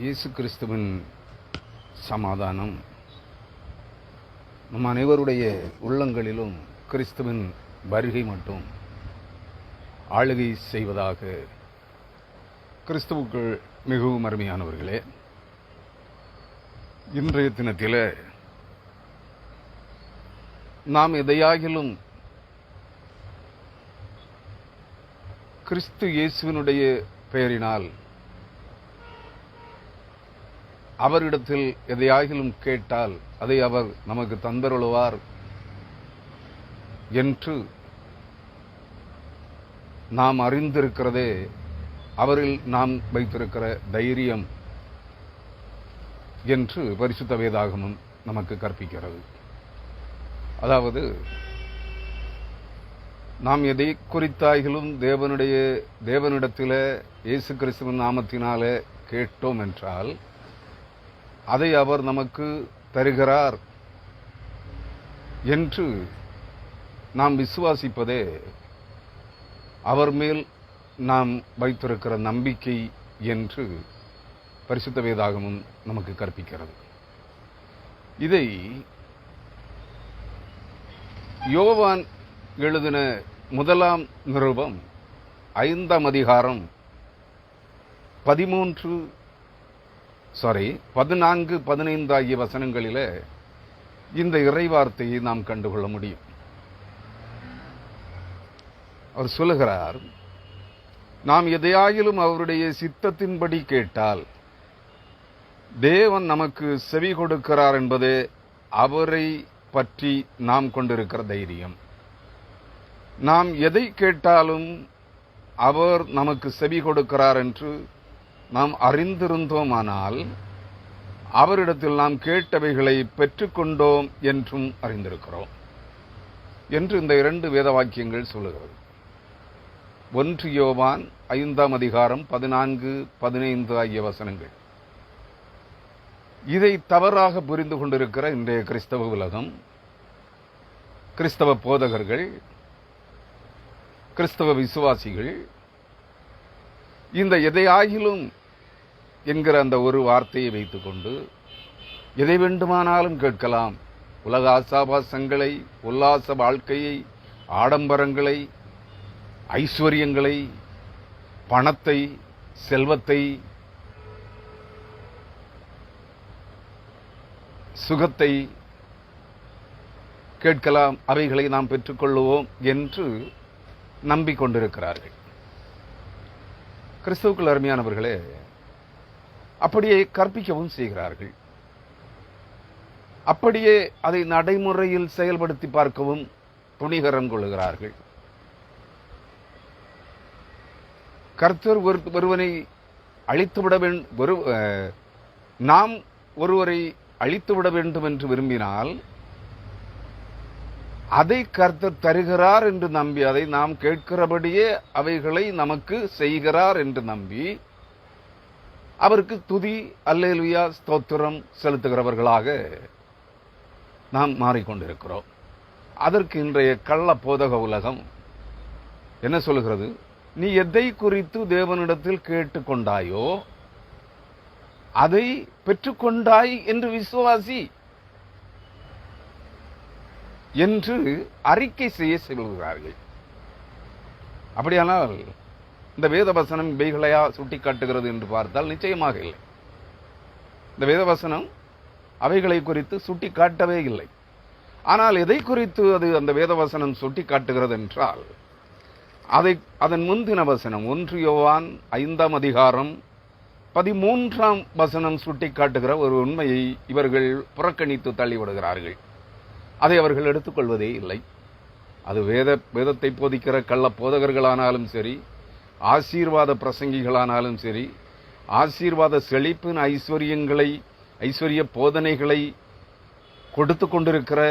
இயேசு கிறிஸ்துவின் சமாதானம் நம் அனைவருடைய உள்ளங்களிலும் கிறிஸ்துவின் வருகை மட்டும் ஆளுகை செய்வதாக. கிறிஸ்துவுக்குள் மிகவும் அருமையானவர்களே, இன்றைய தினத்தில் நாம் எதையாகிலும் கிறிஸ்து இயேசுவினுடைய பெயரினால் அவரிடத்தில் எதையாகிலும் கேட்டால் அதை அவர் நமக்கு தந்தருளுவார் என்று நாம் அறிந்திருக்கிறதே அவரில் நாம் வைத்திருக்கிற தைரியம் என்று பரிசுத்த வேதாகமம் நமக்கு கற்பிக்கிறது. அதாவது நாம் எதை குறித்தாகிலும் தேவனிடத்தில் இயேசு கிறிஸ்துவின் நாமத்தினாலே கேட்டோம் என்றால் அதை அவர் நமக்கு தருகிறார் என்று நாம் விசுவாசிப்பதே அவர் மேல் நாம் வைத்திருக்கிற நம்பிக்கை என்று பரிசுத்த வேதாகமம் நமக்கு கற்பிக்கிறது. இதை யோவான் எழுதின முதலாம் நிருபம் 5ஆம் அதிகாரம் 14-15 ஆகிய வசனங்களிலே இந்த இறைவார்த்தையை நாம் கண்டுகொள்ள முடியும். அவர் சொல்லுகிறார், நாம் எதையாகிலும் அவருடைய சித்தத்தின்படி கேட்டால் தேவன் நமக்கு செவி கொடுக்கிறார் என்பதே அவரை பற்றி நாம் கொண்டிருக்கிற தைரியம். நாம் எதை கேட்டாலும் அவர் நமக்கு செவி கொடுக்கிறார் என்று நாம் அறிந்திருந்தோமானால் அவரிடத்தில் நாம் கேட்டவைகளை பெற்றுக்கொண்டோம் என்றும் அறிந்திருக்கிறோம் என்று இந்த 2 வேத வாக்கியங்கள் சொல்லுகிறது. 1 யோவான் 5ஆம் அதிகாரம் 14-15 ஆகிய வசனங்கள். இதை தவறாக புரிந்து கொண்டிருக்கிற இன்றைய கிறிஸ்தவ உலகம், கிறிஸ்தவ போதகர்கள், கிறிஸ்தவ விசுவாசிகள் இந்த எதையாகிலும் என்கிற அந்த ஒரு வார்த்தையை வைத்துக்கொண்டு எதை வேண்டுமானாலும் கேட்கலாம். உலக ஆசாபாசங்களை, உல்லாச வாழ்க்கையை, ஆடம்பரங்களை, ஐஸ்வர்யங்களை, பணத்தை, செல்வத்தை, சுகத்தை கேட்கலாம், அவைகளை நாம் பெற்றுக்கொள்ளுவோம் என்று நம்பிக்கொண்டிருக்கிறார்கள். கிறிஸ்துவுக்குள் அருமையானவர்களே, அப்படியே கற்பிக்கவும் செய்கிறார்கள். அப்படியே அதை நடைமுறையில் செயல்படுத்தி பார்க்கவும் துணிகரம் கொள்ளுகிறார்கள். கர்த்தர் ஒருவனை அழித்துவிட வேண்டும், நாம் ஒருவரை அழித்துவிட வேண்டும் என்று விரும்பினால் அதை கர்த்தர் தருகிறார் என்று நம்பி, அதை நாம் கேட்கிறபடியே அவைகளை நமக்கு செய்கிறார் என்று நம்பி அவருக்கு துதி, அல்லேலூயா, ஸ்தோத்திரம் செலுத்துகிறவர்களாக நாம் மாறிக்கொண்டிருக்கிறோம். அதற்கு இன்றைய கள்ள போதக உலகம் என்ன சொல்லுகிறது? நீ எதை குறித்து தேவனிடத்தில் கேட்டுக்கொண்டாயோ அதை பெற்றுக்கொண்டாய் என்று விசுவாசி என்று அறிக்கை செய்ய சொல்கிறார்கள். அப்படியானால் இந்த வேதவசனம் இவைகளையா சுட்டிக்காட்டுகிறது என்று பார்த்தால் நிச்சயமாக இல்லை. இந்த வேதவசனம் அவைகளை குறித்து சுட்டிக்காட்டவே இல்லை. ஆனால் எதை குறித்து அந்த வேதவசனம் சுட்டிக்காட்டுகிறது என்றால் அதன் முந்தின வசனம் 1 யோவான் 5ஆம் அதிகாரம் 13ஆம் வசனம் சுட்டிக்காட்டுகிற ஒரு உண்மையை இவர்கள் புறக்கணித்து தள்ளிவிடுகிறார்கள். அதை அவர்கள் எடுத்துக்கொள்வதே இல்லை. அது வேதத்தை போதிக்கிற கள்ள போதகர்களானாலும் சரி, ஆசீர்வாத பிரசங்கிகளானாலும் சரி, ஆசீர்வாத செழிப்பின் ஐஸ்வர்ய போதனைகளை கொடுத்து கொண்டிருக்கிற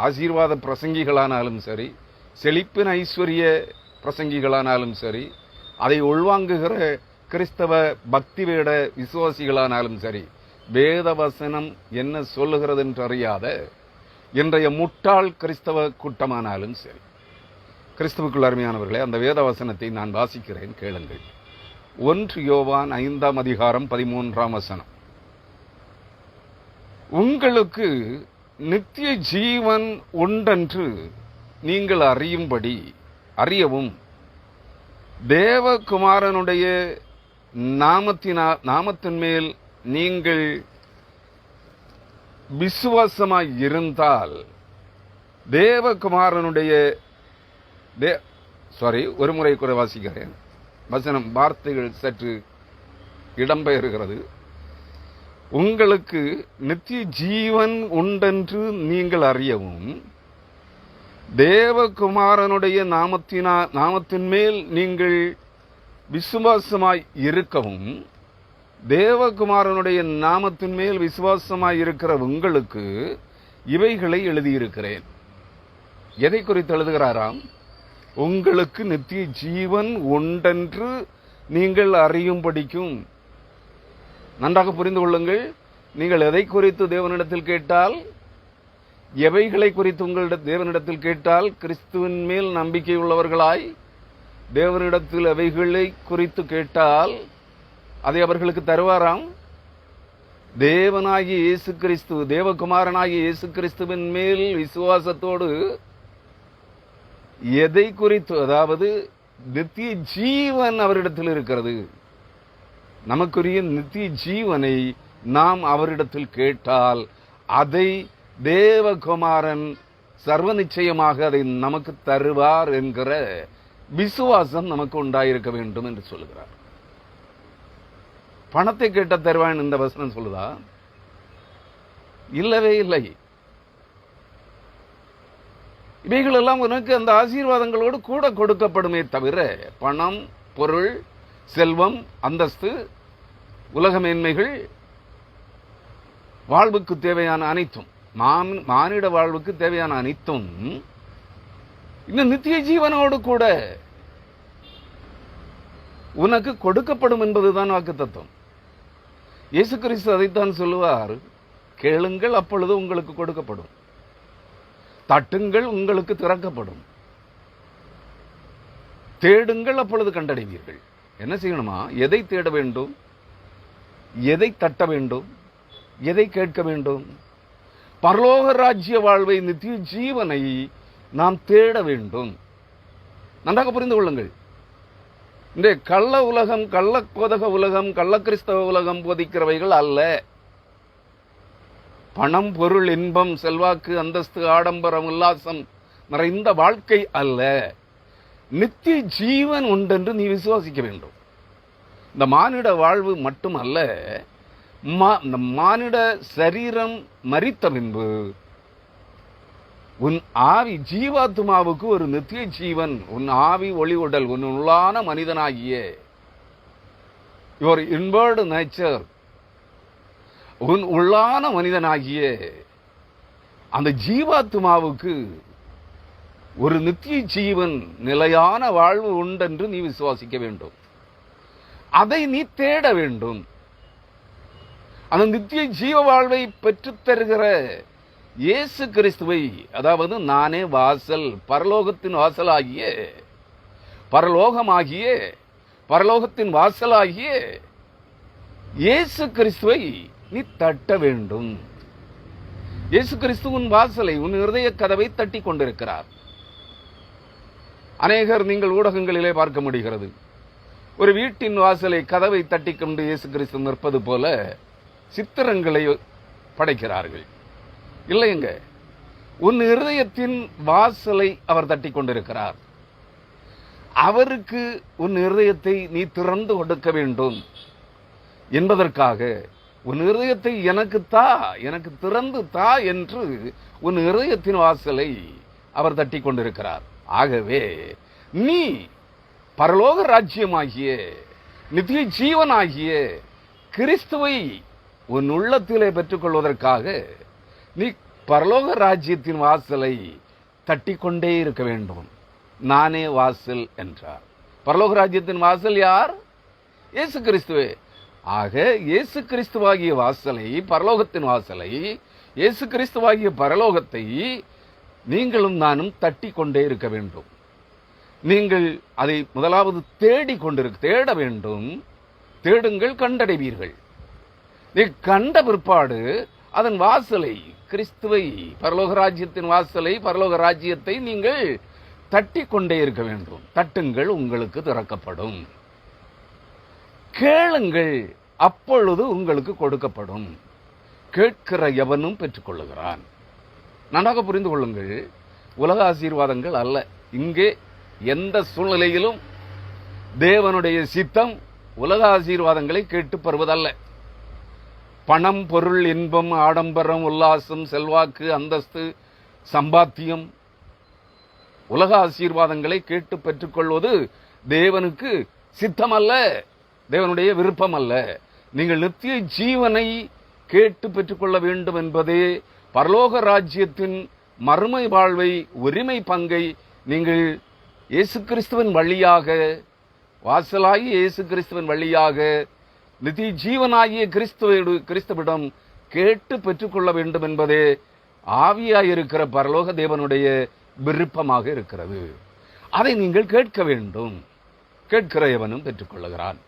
ஆசீர்வாத பிரசங்கிகளானாலும் சரி, செழிப்பின் ஐஸ்வர்ய பிரசங்கிகளானாலும் சரி, அதை உள்வாங்குகிற கிறிஸ்தவ பக்தி வேட விசுவாசிகளானாலும் சரி, வேத வசனம் என்ன சொல்லுகிறது என்று அறியாத இன்றைய முட்டாள் கிறிஸ்தவ கூட்டமானாலும் சரி. கிறிஸ்துவுக்குள் அருமையானவர்களே, அந்த வேத வசனத்தை நான் வாசிக்கிறேன், கேளுங்கள். 1 யோவான் 5ஆம் அதிகாரம் 13ஆம் வசனம். உங்களுக்கு நித்திய ஜீவன் உண்டென்று நீங்கள் அறியவும் தேவகுமாரனுடைய நாமத்தின் மேல் நீங்கள் விசுவாசமாய் இருந்தால் தேவகுமாரனுடைய ஒரு முறை கூட வாசிக்கிறேன். வசனம் வார்த்தைகள் சற்று இடம்பெயர்கிறது. உங்களுக்கு நித்திய ஜீவன் உண்டென்று நீங்கள் அறியவும் தேவகுமாரனுடைய நாமத்தின் மேல் நீங்கள் விசுவாசமாய் இருக்கவும், தேவகுமாரனுடைய நாமத்தின் மேல் விசுவாசமாய் இருக்கிற உங்களுக்கு இவைகளை எழுதியிருக்கிறேன். எதை குறித்து எழுதுகிறாராம்? உங்களுக்கு நித்திய ஜீவன் உண்டென்று நீங்கள் அறியும்படிக்கும். நன்றாக புரிந்து கொள்ளுங்கள். நீங்கள் எதை குறித்து தேவனிடத்தில் கேட்டால், எவைகளை குறித்து தேவனிடத்தில் கேட்டால், கிறிஸ்துவின் மேல் நம்பிக்கை உள்ளவர்களாய் தேவனிடத்தில் எவைகளை குறித்து கேட்டால் அதை அவர்களுக்கு தருவாராம். தேவனாகிய இயேசு கிறிஸ்து, தேவகுமாரனாகிய இயேசு கிறிஸ்துவின் மேல் விசுவாசத்தோடு எதை குறித்து, அதாவது நித்திய ஜீவன் அவரிடத்தில் இருக்கிறது, நமக்குரிய நித்திய ஜீவனை நாம் அவரிடத்தில் கேட்டால் அதை தேவகுமாரன் சர்வ நிச்சயமாக அதை நமக்கு தருவார் என்கிற விசுவாசம் நமக்கு உண்டாயிருக்க வேண்டும் என்று சொல்லுகிறார். பணத்தை கேட்ட தருவான் இந்த வசனம் சொல்லுதா? இல்லவே இல்லை. இவைகளெல்லாம் உனக்கு அந்த ஆசீர்வாதங்களோடு கூட கொடுக்கப்படுமே தவிர, பணம், பொருள், செல்வம், அந்தஸ்து, உலக மேன்மைகள், வாழ்வுக்கு தேவையான அனைத்தும், மானிட வாழ்வுக்கு தேவையான அனைத்தும் இந்த நித்திய ஜீவனோடு கூட உனக்கு கொடுக்கப்படும் என்பதுதான் வாக்குத்தத்தம். இயேசு கிறிஸ்து அதைத்தான் சொல்லுவார், கேளுங்கள் அப்பொழுது உங்களுக்கு கொடுக்கப்படும், தட்டுங்கள் உங்களுக்கு திறக்கப்படும், தேடுங்கள் அப்பொழுது கண்டடைவீர்கள். என்ன செய்யணுமா? எதை தேட வேண்டும், எதை தட்ட வேண்டும், எதை கேட்க வேண்டும்? பரலோக ராஜ்ய வாழ்வை, நித்திய ஜீவனை நாம் தேட வேண்டும். நன்றாக புரிந்து கொள்ளுங்கள். இந்த கள்ள உலகம், கள்ள கோதக உலகம், கள்ள கிறிஸ்தவ உலகம் போதிக்கிறவைகள் அல்ல. பணம், பொருள், இன்பம், செல்வாக்கு, அந்தஸ்து, ஆடம்பரம், உல்லாசம் நிறைந்த வாழ்க்கை அல்ல. நித்திய ஜீவன் உண்டென்று நீ விசுவாசிக்க வேண்டும். இந்த மானிட வாழ்வு மட்டுமல்ல, மானிட சரீரம் மரித்த பின்பு உன் ஆவி, ஜீவாத்மாவுக்கு ஒரு நித்திய ஜீவன், உன் ஆவி ஒளி உடல், உன் உள்ளான மனிதனாகிய யுவர் இன்வர்ட் நேச்சர், உன் உள்ளான மனிதனாகிய அந்த ஜீவாத்மாவுக்கு ஒரு நித்திய ஜீவன், நிலையான வாழ்வு உண்டென்று நீ விசுவாசிக்க வேண்டும். அதை நீ தேட வேண்டும். அந்த நித்திய ஜீவ வாழ்வை பெற்றுத் தருகிற இயேசு கிறிஸ்துவை, அதாவது நானே வாசல், பரலோகத்தின் வாசலாகிய, பரலோகத்தின் வாசலாகிய இயேசு கிறிஸ்துவை நீ தட்ட வேண்டும். இயேசு கிறிஸ்துவின் வாசலை, உன் இருதய கதவை தட்டி கொண்டிருக்கிறார். அநேகர் நீங்கள் ஊடகங்களிலே பார்க்க முடிகிறது, ஒரு வீட்டின் வாசலை, கதவை தட்டி கொண்டு இயேசு கிறிஸ்து நிற்பது போல சித்திரங்களை படைக்கிறார்கள். இல்லைங்க, உன் இருதயத்தின் வாசலை அவர் தட்டி கொண்டிருக்கிறார். அவருக்கு உன் இருதயத்தை நீ திறந்து கொடுக்க வேண்டும் என்பதற்காக, உன் இருதயத்தை எனக்கு தா, எனக்கு திறந்து தா என்று உன் இருதயத்தின் வாசலை அவர் தட்டி கொண்டிருக்கிறார். ஆகவே நீ பரலோக ராஜ்யமாகிய, நித்திய ஜீவனாகிய கிறிஸ்துவை உன் உள்ளத்திலே பெற்றுக்கொள்வதற்காக நீ பரலோக ராஜ்யத்தின் வாசலை தட்டிக்கொண்டே இருக்க வேண்டும். நானே வாசல் என்றார். பரலோக ராஜ்யத்தின் வாசல் யார்? இயேசு கிறிஸ்துவே. ஆக இயேசு கிறிஸ்துவாகிய வாசலை, பரலோகத்தின் வாசலை, இயேசு கிறிஸ்துவாகிய பரலோகத்தை நீங்களும் நானும் தட்டி கொண்டே இருக்க வேண்டும். நீங்கள் அதை முதலாவது தேட வேண்டும். தேடுங்கள் கண்டடைவீர்கள். நீ கண்ட பிற்பாடு அதன் வாசலை, கிறிஸ்துவை, பரலோக ராஜ்யத்தின் வாசலை, பரலோக ராஜ்யத்தை நீங்கள் தட்டி கொண்டே இருக்க வேண்டும். தட்டுங்கள், உங்களுக்கு திறக்கப்படும். கேளுங்கள், அப்பொழுது உங்களுக்கு கொடுக்கப்படும். கேட்கிற எவனும் பெற்றுக்கொள்ளுகிறான். நன்றாக புரிந்து கொள்ளுங்கள், உலக ஆசீர்வாதங்கள் அல்ல. இங்கே எந்த சூழ்நிலையிலும் தேவனுடைய சித்தம் உலக ஆசீர்வாதங்களை கேட்டு பெறுவதல்ல. பணம், பொருள், இன்பம், ஆடம்பரம், உல்லாசம், செல்வாக்கு, அந்தஸ்து, சம்பாத்தியம், உலக ஆசீர்வாதங்களை கேட்டு பெற்றுக்கொள்வது தேவனுக்கு சித்தம் அல்ல, தேவனுடைய விருப்பம் அல்ல. நீங்கள் நித்திய ஜீவனை கேட்டு பெற்றுக்கொள்ள வேண்டும் என்பதே பரலோக ராஜ்யத்தின் மறுமை வாழ்வை, உரிமை பங்கை நீங்கள் இயேசு கிறிஸ்துவின் வழியாக, வாசலாகி இயேசு கிறிஸ்துவின் வழியாக நித்திய ஜீவனாகிய கிறிஸ்துவிடம் கேட்டு பெற்றுக்கொள்ள வேண்டும் என்பதே ஆவியாயிருக்கிற பரலோக தேவனுடைய விருப்பமாக இருக்கிறது. அதை நீங்கள் கேட்க வேண்டும். கேட்கிற எவனும் பெற்றுக்கொள்ளுகிறான்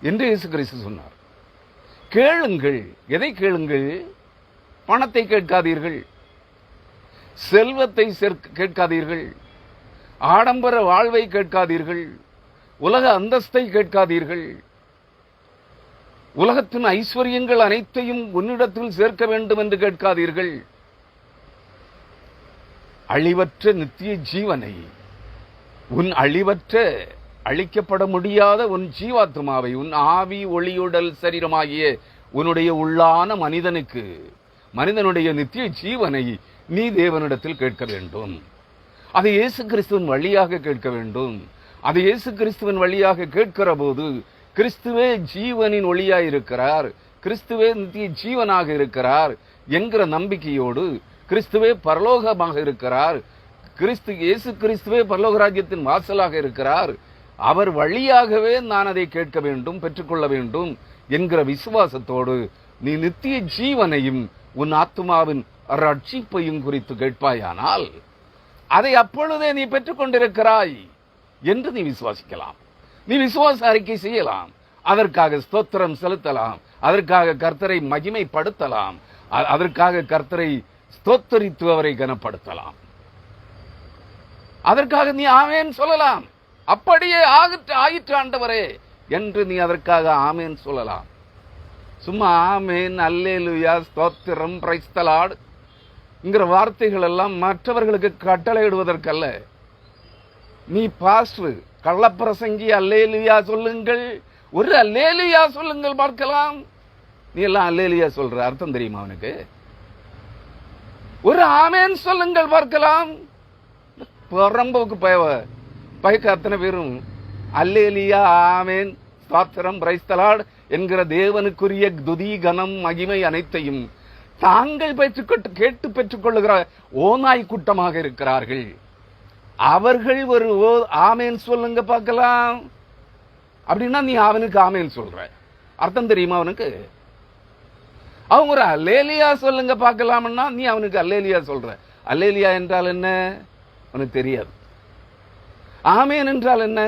என்று இயேசு கிறிஸ்து சொன்னார். கேளுங்கள். எதை கேளுங்கள்? பணத்தை கேட்காதீர்கள், செல்வத்தை கேட்காதீர்கள், ஆடம்பர வாழ்வை கேட்காதீர்கள், உலக அந்தஸ்தை கேட்காதீர்கள், உலகத்தின் ஐஸ்வர்யங்கள் அனைத்தையும் உன்னிடத்தில் சேர்க்க வேண்டும் என்று கேட்காதீர்கள். அழிவற்ற நித்திய ஜீவனை, உன் அழிவற்ற, அழிக்கப்பட முடியாத உன் ஜீவாத்மாவை, உன் ஆவி ஒளியுடல் சரீரமாகிய உன்னுடைய உள்ளான மனிதனுடைய நித்திய ஜீவனை நீ தேவனிடத்தில் கேட்க வேண்டும். அதை இயேசு கிறிஸ்துவின் வழியாக கேட்க வேண்டும். அதை இயேசு கிறிஸ்துவின் வழியாக கேட்கிற போது கிறிஸ்துவே ஜீவனின் ஒளியாய் இருக்கிறார், கிறிஸ்துவே நித்திய ஜீவனாக இருக்கிறார் என்கிற நம்பிக்கையோடு, கிறிஸ்துவே பரலோகமாக இருக்கிறார், இயேசு கிறிஸ்துவே பரலோக ராஜ்யத்தின் வாசலாக இருக்கிறார், அவர் வழியாகவே நான் அதை கேட்க வேண்டும், பெற்றுக்கொள்ள வேண்டும் என்கிற விசுவாசத்தோடு நீ நித்திய ஜீவனையும் உன் ஆத்மாவின் ரட்சிப்பையும் குறித்து கேட்பாயானால் அதை அப்பொழுதே நீ பெற்றுக் கொண்டிருக்கிறாய் என்று நீ விசுவாசிக்கலாம். நீ விசுவாச அறிக்கை செய்யலாம், அதற்காக ஸ்தோத்திரம் செலுத்தலாம், அதற்காக கர்த்தரை மகிமைப்படுத்தலாம், அதற்காக கர்த்தரை ஸ்தோத்தரித்து அவரை கனப்படுத்தலாம், அதற்காக நீ ஆமேன் சொல்லலாம். அப்படியே ஆயிற்று ஆண்டவரே என்று நீ அதற்காக ஆமேன் சொல்லலாம். சும்மா ஆமேன், அல்லேலூயா, ஸ்தோத்திரம், பிரைஸ் தி லார்ட் என்கிற வார்த்தைகள் எல்லாம் மற்றவர்களுக்கு கட்டளையிடுவதற்கல்ல. நீ பாஸ்டர், கள்ளப்பிரசங்கி, அல்லேலூயா சொல்லுங்கள், ஒரு அல்லேலூயா சொல்லுங்கள் பார்க்கலாம். நீ எல்லாம் அல்லேலூயா சொல்ற அர்த்தம் தெரியுமா அவனுக்கு? ஒரு ஆமேன் சொல்லுங்கள் பார்க்கலாம். புறம்போக்கு பயக்க அத்தனை பேரும் அல்லேலூயா, ஆமேன், ஸ்தோத்திரம், பிரைஸ் தி லார்ட் என்கிற தேவனுக்குரிய துதி, கனம், மகிமை அனைத்தையும் தாங்கள் கேட்டு பெற்றுக்கொள்ளுகிற ஓநாய் கூட்டமாக இருக்கிறார்கள். அவர்கள் ஒரு ஆமேன் சொல்லுங்க பார்க்கலாம் அப்படின்னா நீ அவனுக்கு ஆமேன் சொல்ற அர்த்தம் தெரியுமா அவனுக்கு? அவங்க ஒரு அல்லேலியா சொல்லுங்க பார்க்கலாம்னா நீ அவனுக்கு அல்லேலியா சொல்ற. அல்லேலியா என்றால் என்ன அவனுக்கு தெரியாது. ஆமேன் என்றால் என்ன?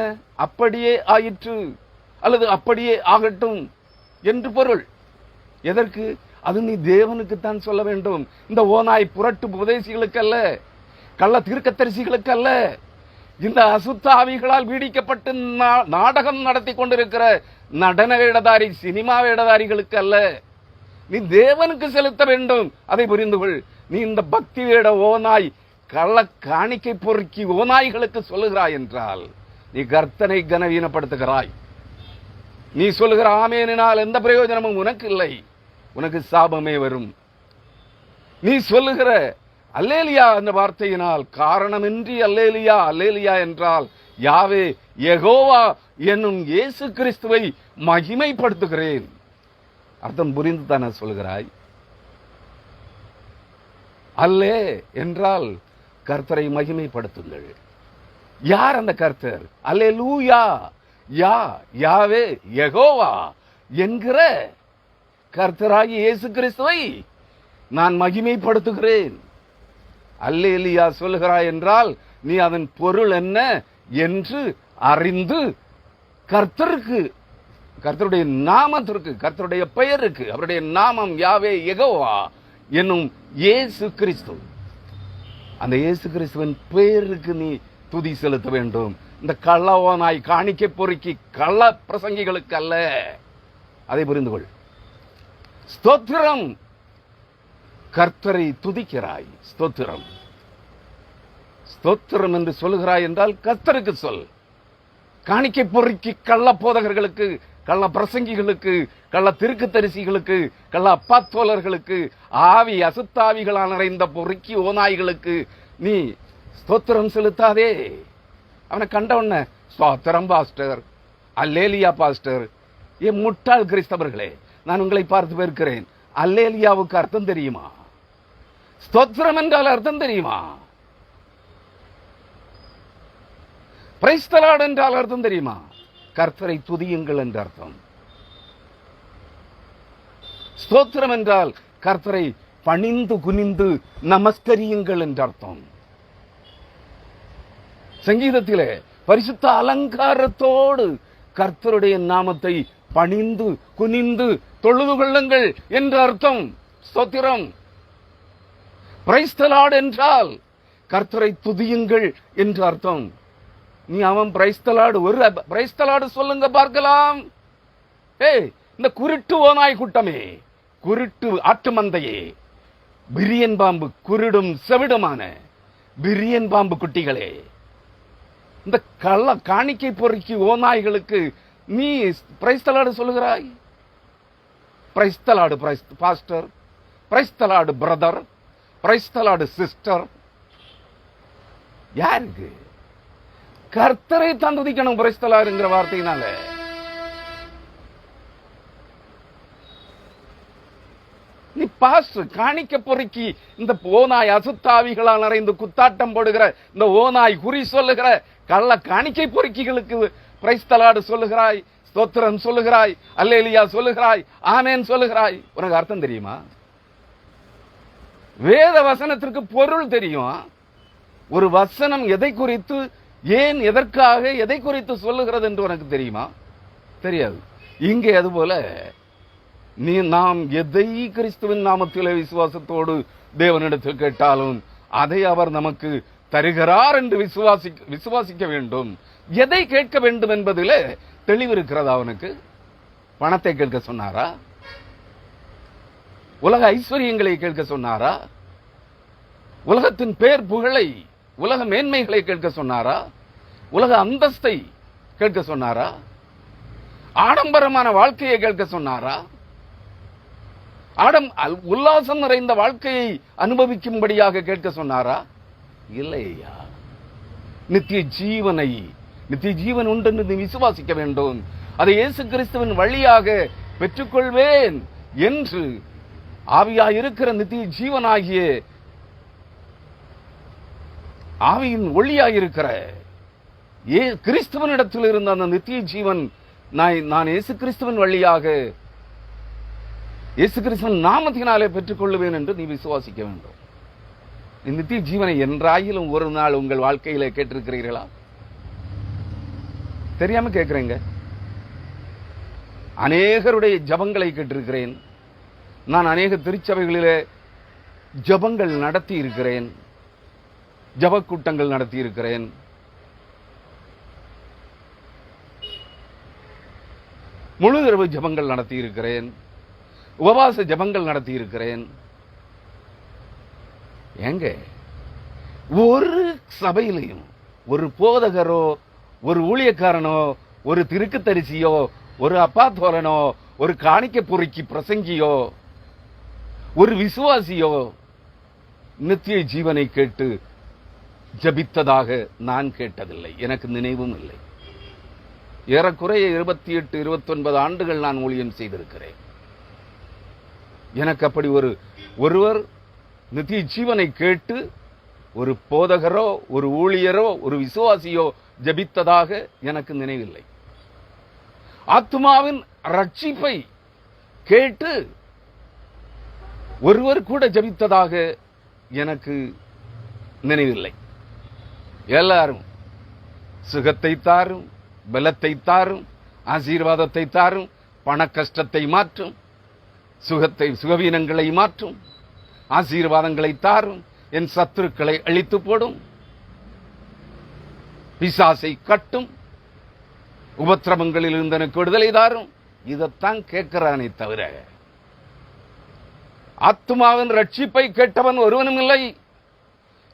அப்படியே ஆயிற்று அல்லது அப்படியே ஆகட்டும் என்று பொருள். எதற்கு? அது நீ தேவனுக்குத்தான் சொல்ல வேண்டும். இந்த ஓநாய் புரட்டு உபதேசிகளுக்கு அல்ல, கள்ள தீர்க்கதரிசிகளுக்கு அல்ல, இந்த அசுத்த ஆவிகளால் பீடிக்கப்பட்டு நாடகம் நடத்தி கொண்டிருக்கிற நடன வேடதாரி, சினிமா வேடதாரிகளுக்கு அல்ல. நீ தேவனுக்கு செலுத்த வேண்டும். அதை புரிந்து கொள். நீ இந்த பக்தி வேட ஓநாய், கள்ள காணிக்கை பொறுக்கி ஓநாய்களுக்கு சொல்லுகிறாய் என்றால் நீ கர்த்தனை கனவீனப்படுத்துகிறாய். நீ சொல்லுகிற ஆமேனினால் எந்த பிரயோஜனமும் உனக்கு இல்லை, உனக்கு சாபமே வரும். நீ சொல்லுகிற அல்லேலியா என்ற வார்த்தையினால் காரணமின்றி அல்லேலியா, அல்லேலியா என்றால் யாவே யெகோவா என்னும் இயேசு கிறிஸ்துவை மகிமைப்படுத்துகிறேன் அர்த்தம் புரிந்து தானே சொல்கிறாய்? அல்லே என்றால் கர்த்தரை மகிமைப்படுத்துங்கள். யார் அந்த கர்த்தர்? அல்லேலூயா, யாவே யெகோவா என்கிற கர்த்தராகிய இயேசு கிறிஸ்துவை நான் மகிமைப்படுத்துகிறேன். அல்லேலியா சொல்லுகிறாய் என்றால் நீ அதன் பொருள் என்ன என்று அறிந்து கர்த்தருக்கு கர்த்தருடைய நாமத்திற்கு, கர்த்தருடைய பெயருக்கு, அவருடைய நாமம் யாவே யெகோவா என்னும் இயேசு கிறிஸ்து. அந்த இயேசு கிறிஸ்துவின் பெயருக்கு நீ துதி செலுத்த வேண்டும். இந்த கள்ளவனாய் காணிக்கை பொறுக்கி கள்ள பிரசங்கிகளுக்கு அல்ல. அதை புரிந்து கொள். ஸ்தோத்திரம், கர்த்தரை துதிக்கிறாய். ஸ்தோத்திரம், ஸ்தோத்திரம் என்று சொல்லுகிறாய் என்றால் கர்த்தருக்கு சொல். காணிக்கை பொறுக்கி கள்ள போதகர்களுக்கு, கள்ள பிரசங்கிகளுக்கு, கள்ள திருக்குத்தரிசிகளுக்கு, கள்ள அப்பாத்தோலர்களுக்கு, ஆவி அசுத்தாவிகளால் நிறைந்த பொறுக்கி ஓநாய்களுக்கு நீ ஸ்தோத்திரம் செலுத்தாதே. அவனை கண்ட உடனே ஸ்தோத்திரம் பாஸ்டர், அல்லேலியா பாஸ்டர். ஏன் முட்டாள் கிறிஸ்தவர்களே, நான் உங்களை பார்த்து பேர்க்கிறேன். அல்லேலியாவுக்கு அர்த்தம் தெரியுமா? ஸ்தோத்திரம் என்றால் அர்த்தம் தெரியுமா? பிரைஸ் தி லார்ட் என்றால் அர்த்தம் தெரியுமா? கர்த்தரை துதியுங்கள் என்ற அர்த்தம். ஸ்தோத்திரம் என்றால் கர்த்தரை பணிந்து குனிந்து நமஸ்கரியுங்கள் என்ற அர்த்தம். சங்கீதத்திலே பரிசுத்த அலங்காரத்தோடு கர்த்தருடைய நாமத்தை பணிந்து குனிந்து தொழுது கொள்ளுங்கள் என்ற அர்த்தம் ஸ்தோத்திரம். பிரைஸ் தி லார்ட் என்றால் கர்த்தரை துதியுங்கள் என்ற அர்த்தம். நீ அவன் பிரைஸ் தி லார்ட், ஒரு பிரைஸ் தி லார்ட் சொல்லுங்க பார்க்கலாம். இந்த குருட்டு ஓநாய் கூட்டமே, குருட்டு ஆட்டு மந்தையே, பிரியன் பாம்பு, குருடும் செவிடுமான பிரியன் பாம்பு குட்டிகளே, இந்த கள்ள காணிக்கை பொறுக்கி ஓநாய்களுக்கு நீ பிரைஸ் தி லார்ட் சொல்லுகிறாய். Praise the Lord pastor, praise the Lord brother, praise the Lord sister. யாருக்கு? கர்த்தரை தான் துதிக்கணும் பிரைஸ் தி லார்ட்ங்கிற வார்த்தையினால. நீ பாஸ்டர் காணிக்க பொறுக்கி இந்த ஓநாய் அசுத்தாவிகளால் நிறைந்து குத்தாட்டம் போடுகிற இந்த ஓநாய் குறி சொல்லுகிற கள்ள காணிக்கை பொறுக்கிகளுக்கு பிரைஸ் தி லார்ட் சொல்லுகிறாய், ஸ்தோத்திரம் சொல்லுகிறாய், அல்லேலியா சொல்லுகிறாய், ஆமென் சொல்லுகிறாய். உனக்கு அர்த்தம் தெரியுமா? வேத வசனத்திற்கு பொருள் தெரியும். ஒரு வசனம் எதை குறித்து, ஏன், எதற்காக, எதை குறித்து சொல்லுகிறது என்று உனக்கு தெரியுமா? தெரியாது. இங்கே அதுபோல நாம் எதை கிறிஸ்துவின் நாமத்திலே விசுவாசத்தோடு தேவனிடத்தில் கேட்டாலும் அதை அவர் நமக்கு தருகிறார் என்று விசுவாசிக்க வேண்டும். எதை கேட்க வேண்டும் என்பதிலே தெளிவு இருக்கிறதா அவனுக்கு? பணத்தை கேட்க சொன்னாரா? உலக ஐஸ்வர்யங்களை கேட்க சொன்னாரா? உலகத்தின் பேர் புகழை, உலக மேன்மைகளை கேட்க சொன்னாரா? உலக அந்தஸ்தை கேட்க சொன்னாரா? ஆடம்பரமான வாழ்க்கையை கேட்க சொன்னாரா? உல்லாசம் நிறைந்த வாழ்க்கையை அனுபவிக்கும்படியாக கேட்க சொன்னாரா? இல்லையா. நித்திய ஜீவனை, நித்திய ஜீவன் உண்டு என்று நீ விசுவாசிக்க வேண்டும். அதை இயேசு கிறிஸ்துவின் வழியாக பெற்றுக்கொள்வேன் என்று ஆவியாய் இருக்கிற நித்திய ஜீவனாகிய ஆவியின் ஒளியாயிருக்கிற கிறிஸ்துவனிடத்தில் இருந்த அந்த நித்திய ஜீவன் நான் இயேசு கிறிஸ்துவின் வழியாக இயேசு கிறிஸ்துவின் நாமத்தினாலே பெற்றுக்கொள்ளுவேன் என்று நீ விசுவாசிக்க வேண்டும். நித்திய ஜீவனை என்றாயிலும் ஒரு நாள் உங்கள் வாழ்க்கையில கேட்டிருக்கிறீர்களா? தெரியாம கேட்கிறேங்க. அநேகருடைய ஜபங்களை கேட்டிருக்கிறேன். நான் அநேக திருச்சபைகளிலே ஜபங்கள் நடத்தி இருக்கிறேன், ஜப கூட்டங்கள் நடத்தி இருக்கிறேன். முழு இரவு ஜபங்கள் நடத்தி இருக்கிறேன், உபவாச ஜபங்கள் நடத்தி இருக்கிறேன். எங்க ஒரு சபையிலையும் ஒரு போதகரோ, ஒரு ஊழியக்காரனோ, ஒரு திருக்குத்தரிசியோ, ஒரு அப்பாத்தோலனோ, ஒரு காணிக்க பொறுக்கி பிரசங்கியோ, ஒரு விசுவாசியோ நித்திய ஜீவனை கேட்டு ஜபித்ததாக நான் கேட்டதில்லை, எனக்கு நினைவும் இல்லை. ஏறக்குறைய 28, 29 ஆண்டுகள் நான் ஊழியம் செய்திருக்கிறேன். எனக்கு அப்படி ஒருவர் நித்திய ஜீவனை கேட்டு ஒரு போதகரோ, ஒரு ஊழியரோ, ஒரு விசுவாசியோ ஜபித்ததாக எனக்கு நினைவில்லை. ஆத்மாவின் ரட்சிப்பை கேட்டு ஒருவர் கூட ஜபித்ததாக எனக்கு நினைவில்லை. எல்லாரும் சுகத்தை தாரும், பலத்தை தாரும், ஆசீர்வாதத்தை தாரும், பண கஷ்டத்தை மாற்றும், சுகவீனங்களை மாற்றும், ஆசீர்வாதங்களை தாரும், என் சத்துருக்களை அழித்து போடும், பிசாசை கட்டும், உபத்திரவங்களில் இருந்து எனக்கு விடுதலை தாரும். இதைத்தான் கேட்கிறானே தவிர ஆத்துமாவின் ரட்சிப்பை கேட்டவன் ஒருவனும் இல்லை,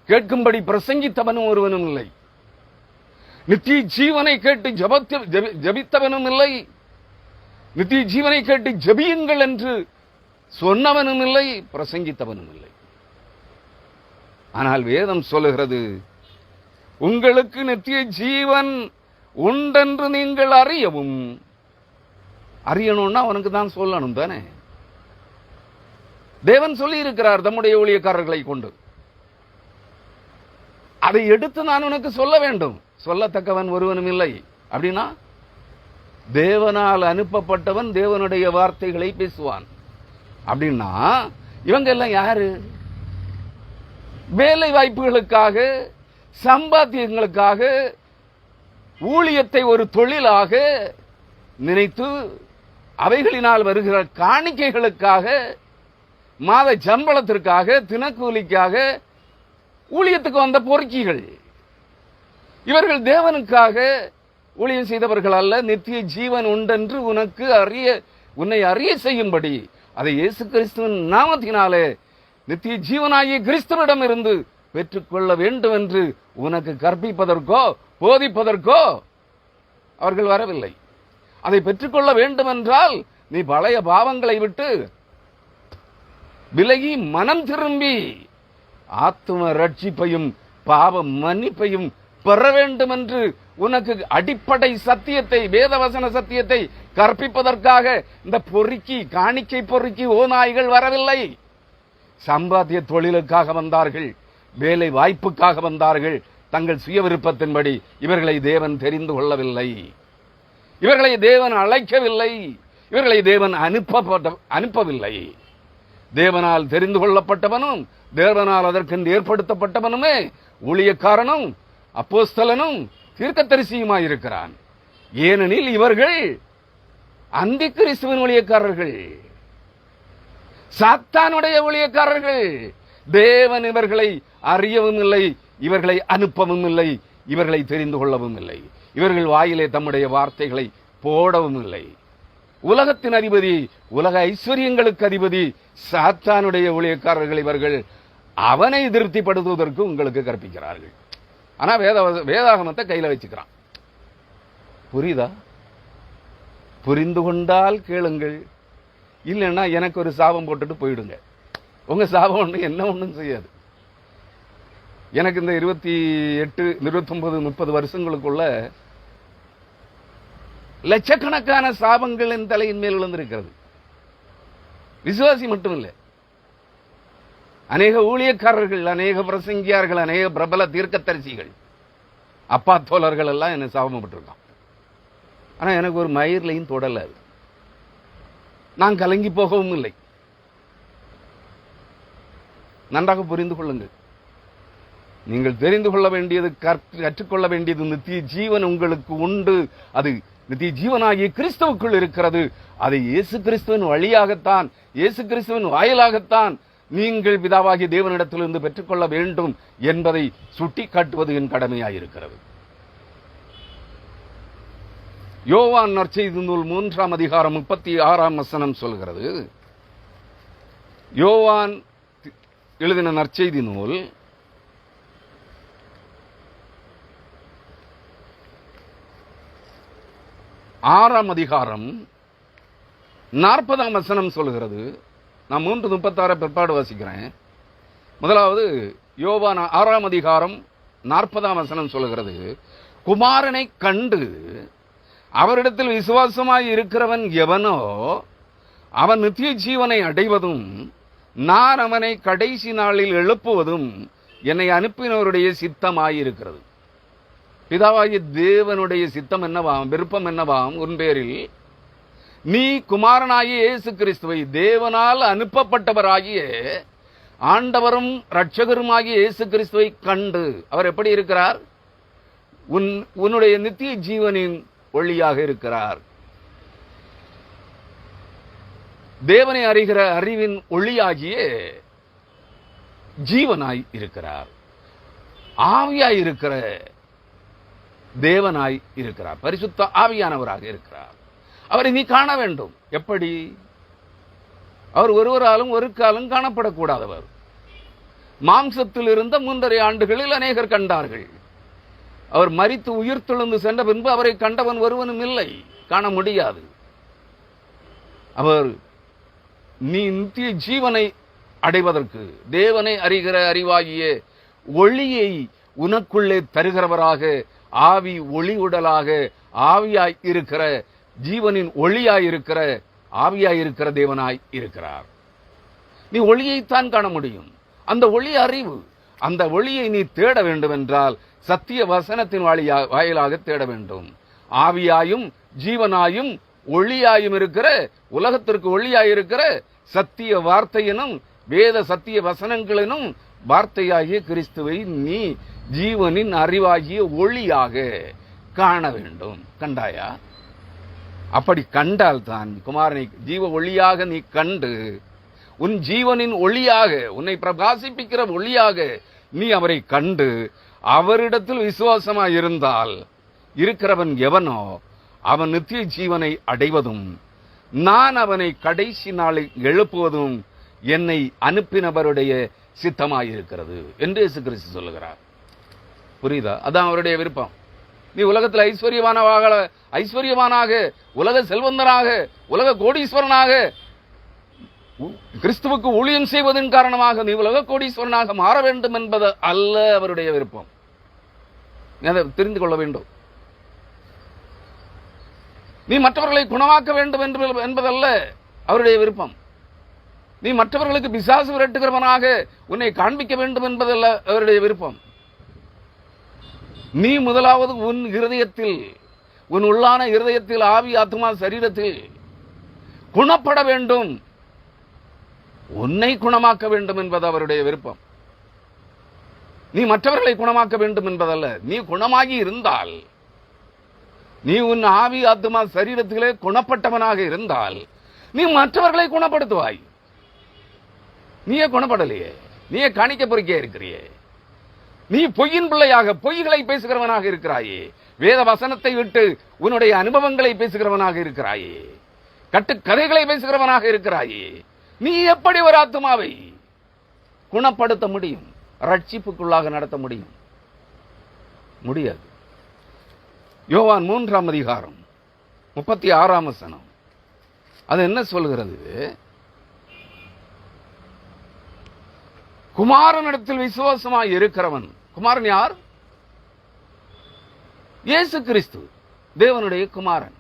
கேட்கும்படி பிரசங்கித்தவனும் ஒருவனும் இல்லை, நித்திய ஜீவனை கேட்டு ஜபித்தவனும் இல்லை, நித்திய ஜீவனை கேட்டு ஜபியுங்கள் என்று சொன்னவனும் இல்லை, பிரசங்கித்தவனும் இல்லை. ஆனால் வேதம் சொல்லுகிறது, உங்களுக்கு நித்திய ஜீவன் உண்டென்று நீங்கள் அறியவும். அறியணும்னா அவனுக்கு தான் சொல்லணும் தானே. தேவன் சொல்லி இருக்கிறார் தம்முடைய ஊழியக்காரர்களை கொண்டு. அதை எடுத்து நான் உனக்கு சொல்ல வேண்டும், சொல்லத்தக்கவன் ஒருவனும் இல்லை. அப்படின்னா தேவனால் அனுப்பப்பட்டவன் தேவனுடைய வார்த்தைகளை பேசுவான். அப்படின்னா இவங்க எல்லாம் யாரு? வேலை வாய்ப்புகளுக்காக, சம்பாத்தியங்களுக்காக, ஊழியத்தை ஒரு தொழிலாக நினைத்து அவைகளினால் வருகிற காணிக்கைகளுக்காக, மாத சம்பளத்திற்காக, தினக்கூலிக்காக ஊழியத்துக்கு வந்த பொறுக்கிகள். இவர்கள் தேவனுக்காக ஊழியம் செய்தவர்கள் அல்ல. நித்திய ஜீவன் உண்டென்று உன்னை அறிய செய்யும்படி அதை இயேசு கிறிஸ்துவின் நாமத்தினாலே நித்திய ஜீவனாகிய கிறிஸ்துவிடம் இருந்து பெற்றுக்கொள்ள வேண்டும் என்று உனக்கு கற்பிப்பதற்கோ போதிப்பதற்கோ அவர்கள் வரவில்லை. அதை பெற்றுக்கொள்ள வேண்டும் என்றால் நீ பழைய பாவங்களை விட்டு விலகி மனம் திரும்பி ஆத்தும ரட்சிப்பையும் பாவ மன்னிப்பையும் பெற வேண்டும் என்று உனக்கு அடிப்படை சத்தியத்தை, வேதவசன சத்தியத்தை கற்பிப்பதற்காக இந்த பொறுக்கி, காணிக்கை பொறுக்கி ஓநாய்கள் வரவில்லை. சம்பாத்திய தொழிலுக்காக வந்தார்கள், வேலை வாய்ப்புக்காக வந்தார்கள். தங்கள் சுய விருப்பத்தின்படி இவர்களை தேவன் தெரிந்து கொள்ளவில்லை, இவர்களை தேவன் அழைக்கவில்லை, இவர்களை தேவன் அனுப்பவில்லை. தேவனால் தெரிந்து கொள்ளப்பட்டவனும் தேவனால் அதற்கு ஏற்படுத்தப்பட்டவனுமே ஊழியக்காரனும் அப்போஸ்தலனும் தீர்க்கதரிசியுமாயிருக்கிறான். ஏனெனில் இவர்கள் அந்தி கிறிஸ்துவின் ஊழியக்காரர்கள், சாத்தானுடைய ஊழியக்காரர்கள். தேவன் இவர்களை அறியவும் இல்லை, இவர்களை அனுப்பவும் இல்லை, இவர்களை தெரிந்து கொள்ளவும் இல்லை, இவர்கள் வாயிலே தம்முடைய வார்த்தைகளை போடவும் இல்லை. உலகத்தின் அதிபதி, உலக ஐஸ்வர்யங்களுக்கு அதிபதி சாத்தானுடைய ஊழியக்காரர்கள் இவர்கள். அவனை திருப்திப்படுத்துவதற்கு உங்களுக்கு கற்பிக்கிறார்கள். ஆனா வேதாகமத்தை கையில வச்சுக்கிறான். புரியுதா? புரிந்து கொண்டால் கேளுங்கள், இல்லைன்னா எனக்கு ஒரு சாபம் போட்டுட்டு போயிடுங்க. உங்க சாபம் ஒண்ணு என்ன ஒண்ணும் செய்யாது. எனக்கு இந்த 28, 29, 30 வருஷங்களுக்குள்ள லட்சக்கணக்கான சாபங்கள் என் தலையின் மேல் விழுந்திருக்கிறது. விசுவாசி மட்டும் இல்லை, அநேக ஊழியக்காரர்கள், அநேக பிரசங்கியார்கள், அநேக பிரபல தீர்க்கதரிசிகள், அப்பா தோழர்கள் எல்லாம் என்ன சாபப்பட்டிருக்கான். ஆனா எனக்கு ஒரு மயிர்லையும் தொடல. நான் கலங்கி போகவும் இல்லை. நன்றாக புரிந்து கொள்ளுங்கள். நீங்கள் தெரிந்து கொள்ள வேண்டியது, கற்றுக்கொள்ள வேண்டியது, நித்திய ஜீவன் உங்களுக்கு உண்டு. அது நித்திய ஜீவனாகிய கிறிஸ்துவுக்குள் இருக்கிறது. அதை இயேசு கிறிஸ்துவின் வழியாகத்தான், இயேசு கிறிஸ்துவின் வாயிலாகத்தான் நீங்கள் பிதாவாகிய தேவனிடத்திலிருந்து பெற்றுக்கொள்ள வேண்டும் என்பதை சுட்டி காட்டுவது என் கடமையாயிருக்கிறது. யோவான் நற்செய்தி நூல் 3ஆம் அதிகாரம் 36ஆம் வசனம் சொல்கிறது. யோவான் எழுதின நற்செய்தி நூல் 6ஆம் அதிகாரம் 40ஆம் வசனம் சொல்கிறது. நான் 3:36 பிற்பாடு வாசிக்கிறேன். முதலாவது யோவான் 6ஆம் அதிகாரம் 40ஆம் வசனம் சொல்கிறது, குமாரனை கண்டு அவரிடத்தில் விசுவாசமாய் இருக்கிறவன் எவனோ அவன் நித்திய ஜீவனை அடைவதும் நான் அவனை கடைசி நாளில் எழுப்புவதும் என்னை அனுப்பினவருடைய சித்தமாயிருக்கிறது. பிதாவாகிய தேவனுடைய சித்தம் என்னவாம், விருப்பம் என்னவாம், உன் பேரில் நீ குமாரனாகிய இயேசு கிறிஸ்துவை, தேவனால் அனுப்பப்பட்டவராகிய ஆண்டவரும் இரட்சகருமாகிய இயேசு கிறிஸ்துவை கண்டு. அவர் எப்படி இருக்கிறார்? உன்னுடைய நித்திய ஜீவனின் ஒளியாக இருக்கிறார். தேவனை அறிகிற அறிவின் ஒளியாகிய ஜீவனாய் இருக்கிறார். ஆவியாய் இருக்கிற தேவனாய் இருக்கிறார். பரிசுத்த ஆவியானவராக இருக்கிறார். அவரை நீ காண வேண்டும். எப்படி? அவர் ஒருவராலும் ஒரு காலம் காணப்படக்கூடாதவர். மாம்சத்தில் இருந்த 3.5 ஆண்டுகளில் அநேகர் கண்டார்கள். அவர் மரித்து உயிர்த்தெழுந்து சென்ற பின்பு அவரை கண்டவன் ஒருவனும் இல்லை, காண முடியாது. அவர் நீ நித்திய ஜீவனை அடைவதற்கு தேவனை அறிகிற அறிவாகிய ஒளியை உனக்குள்ளே தருகிறவராக, ஆவி ஒளி உடலாக ஆவியாய் இருக்கிற, ஜீவனின் ஒளியாய் இருக்கிற, ஆவியாய் இருக்கிற தேவனாய் இருக்கிறார். நீ ஒளியைத்தான் காண முடியும். அந்த ஒளி அறிவு. அந்த ஒளியை நீ தேட வேண்டும் என்றால் சத்திய வசனத்தின் வாயிலாக தேட வேண்டும். ஆவியாயும் ஜீவனாயும் ஒளியாயும் இருக்கிற, உலகத்திற்கு ஒளியாயிருக்கிற சத்திய வார்த்தையினும் வேத சத்திய வசனங்களினும் வார்த்தையாகிய கிறிஸ்துவை நீ ஜீவனின் அறிவாகிய ஒளியாக காண வேண்டும். கண்டாயா? அப்படி கண்டால்தான் குமாரனை ஜீவ ஒளியாக நீ கண்டு, உன் ஜீவனின் ஒளியாக, உன்னை பிரகாசிப்பிக்கிற ஒளியாக நீ அவரை கண்டு அவரிடத்தில் விசுவாசமாய் இருந்தால், இருக்கிறவன் எவனோ அவன் நித்திய ஜீவனை அடைவதும் நான் அவனை கடைசி நாளில் எழுப்புவதும் என்னை அனுப்பினவருடைய சித்தமாயிருக்கிறது என்று இயேசு கிறிஸ்து சொல்லுகிறார். புரியுதா? அதான் அவருடைய விருப்பம். நீ உலகத்தில் ஐஸ்வர்யவானாக, உலக செல்வந்தனாக, உலக கோடீஸ்வரனாக, கிறிஸ்துவுக்கு ஊழியம் செய்வதன் காரணமாக நீ உலக கோடீஸ்வரனாக மாற வேண்டும் என்பது அல்ல அவருடைய விருப்பம். அதை தெரிந்து கொள்ள வேண்டும். நீ மற்றவர்களை குணமாக்க வேண்டும் என்பதல்ல அவருடைய விருப்பம். நீ மற்றவர்களுக்கு பிசாசு விரட்டுகிறவனாக உன்னை காண்பிக்க வேண்டும் என்பதல்ல அவருடைய விருப்பம். நீ முதலாவது உன் இருதயத்தில், உன் உள்ளான இருதயத்தில், ஆவி ஆத்மா சரீரத்தில் குணப்பட வேண்டும். உன்னை குணமாக்க வேண்டும் என்பது அவருடைய விருப்பம். நீ மற்றவர்களை குணமாக்க வேண்டும் என்பதல்ல. நீ குணமாகி இருந்தால், நீ உன் ஆவி ஆத்மா சரீரத்திலே குணப்பட்டவனாக இருந்தால் நீ மற்றவர்களை குணப்படுத்துவாய். நீயே குணப்படலையே, நீயே காணிக்க பொறுக்கியா இருக்கிறியே. நீ பொய்யின் பிள்ளையாக பொய்களை பேசுகிறவனாக இருக்கிறாயே. வேத வசனத்தை விட்டு உன்னுடைய அனுபவங்களை பேசுகிறவனாக இருக்கிறாயே. கட்டுக்கதைகளை பேசுகிறவனாக இருக்கிறாயே. நீ எப்படி ஒரு ஆத்மாவை குணப்படுத்த முடியும்? ரட்சிப்புக்குள்ளாக நடத்த முடியும்? முடியாது. யோவான் 3ஆம் அதிகாரம் 36ஆம் வசனம் அது என்ன சொல்கிறது? குமாரனிடத்தில் விசுவாசமாய் இருக்கிறவன். குமாரன் யார்? இயேசு கிறிஸ்து, தேவனுடைய குமாரன்.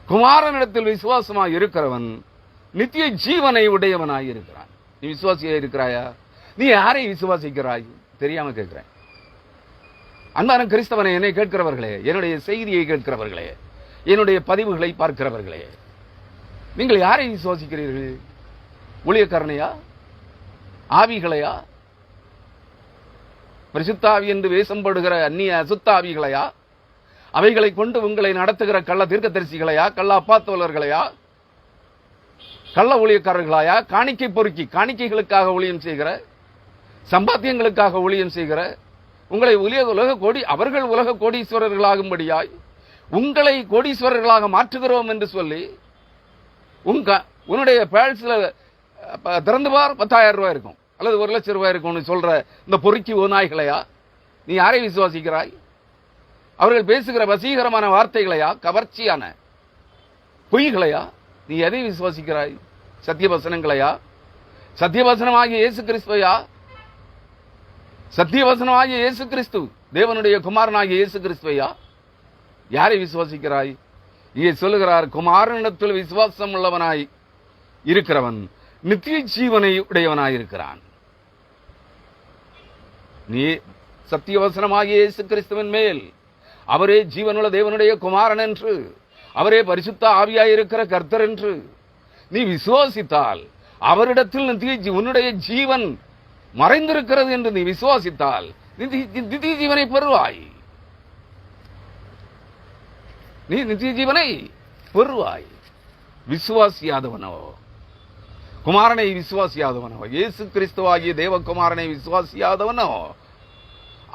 குமாரனிடத்தில் விசுவாசமாய் இருக்கிறவன் நித்திய ஜீவனை உடையவனாய் இருக்கிறான். நீ விசுவாசியா இருக்கிறாயா? நீ யாரை விசுவாசிக்கிறாய்? தெரியாம கேட்கிறேன். அன்பான கிறிஸ்தவனை, என்னை கேட்கிறவர்களே, என்னுடைய செய்தியை கேட்கிறவர்களே, என்னுடைய பதிவுகளை பார்க்கிறவர்களே, நீங்கள் யாரை விசுவாசிக்கிறீர்கள்? ஊழியக்காரனையா? ஆவிகளையா? பரிசுத்தாவி என்று வேஷம்படுகிற அந்நிய அசுத்தாவிகளையா? அவைகளை கொண்டு உங்களை நடத்துகிற கள்ள தீர்க்கதரிசிகளையா? கள்ள அப்பாத்தோலர்களையா? கள்ள ஊழியக்காரர்களாயா? காணிக்கை பொறுக்கி காணிக்கைகளுக்காக ஊழியம் செய்கிற, சம்பாத்தியங்களுக்காக ஊழியம் செய்கிற, உங்களை அவர்கள் உலக கோடீஸ்வரர்களாகும்படியாய் உங்களை கோடீஸ்வரர்களாக மாற்றுகிறோம் என்று சொல்லி உன்னுடைய பேல்ஸ்ல திறந்து பார் 10,000 ரூபாய் இருக்கும் அல்லது 1,00,000 ரூபாய் இருக்கும்னு சொல்ற இந்த பொறுக்கி ஓநாய்களையா? நீ யாரை விசுவாசிக்கிறாய்? அவர்கள் பேசுகிற வசீகரமான வார்த்தைகளையா? கவர்ச்சியான பொய்களையா? நீ எதை விசுவாசிக்கிறாய்? சத்தியவசனங்களையா? சத்தியவசனமாகிய இயேசு கிறிஸ்துவையா? சத்தியவசனமாகிய இயேசு கிறிஸ்து, தேவனுடைய குமாரனாகிய இயேசு கிறிஸ்துவையா? யாரை விசுவாசிக்கிறாய்? இங்கே சொல்லுகிறார், குமாரனிடத்தில் விசுவாசம் உள்ளவனாய் இருக்கிறவன் நித்திய ஜீவனை உடையவனாய் இருக்கிறான். நீ சத்தியவசனமாகிய இயேசு கிறிஸ்துவின் மேல், அவரே ஜீவனுள்ள தேவனுடைய குமாரன் என்று, அவரே பரிசுத்த ஆவியாயிருக்கிற கர்த்தர் என்று நீ விசுவாசித்தால், அவரிடத்தில் உன்னுடைய ஜீவன் மறைந்திருக்கிறது என்று நீ விசுவாசித்தால் நித்திய ஜீவனை பெறுவாய். நீ நித்திய ஜீவனை பெறுவாய். விசுவாசியாதவனோ, குமாரனை விசுவாசியாதவனோ, இயேசு கிறிஸ்துவாகிய தேவகுமாரனை விசுவாசியாதவனோ,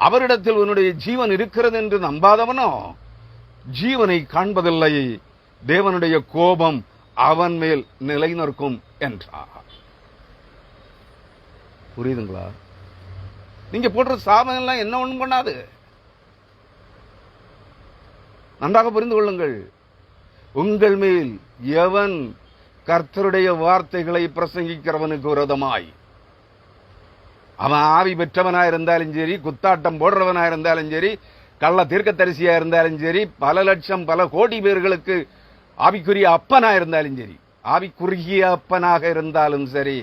அவரிடத்தில் உன்னுடைய ஜீவன் இருக்கிறது என்று நம்பாதவனோ ஜீவனை காண்பதில்லை, தேவனுடைய கோபம் அவன் மேல் நிலை நிற்கும் என்றார். புரியுதுங்களா? நீங்க போடுற சாபம் எல்லாம் என்ன ஒண்ணும் பண்ணாது. நன்றாக புரிந்து கொள்ளுங்கள். உங்கள் மேல் எவன் கர்த்தருடைய வார்த்தைகளை பிரசங்கிக்கிறவனுக்கு விரோதமாய், அவன் ஆவி பெற்றவனாயிருந்தாலும் சரி, குத்தாட்டம் போடுறவனாயிருந்தாலும் சரி, கள்ள தீர்க்கதரிசியா இருந்தாலும் சரி, பல லட்சம் பல கோடி பேர்களுக்கு ஆவிக்குரிய அப்பனாயிருந்தாலும் சரி, ஆவிக்குறுகிய அப்பனாக இருந்தாலும் சரி,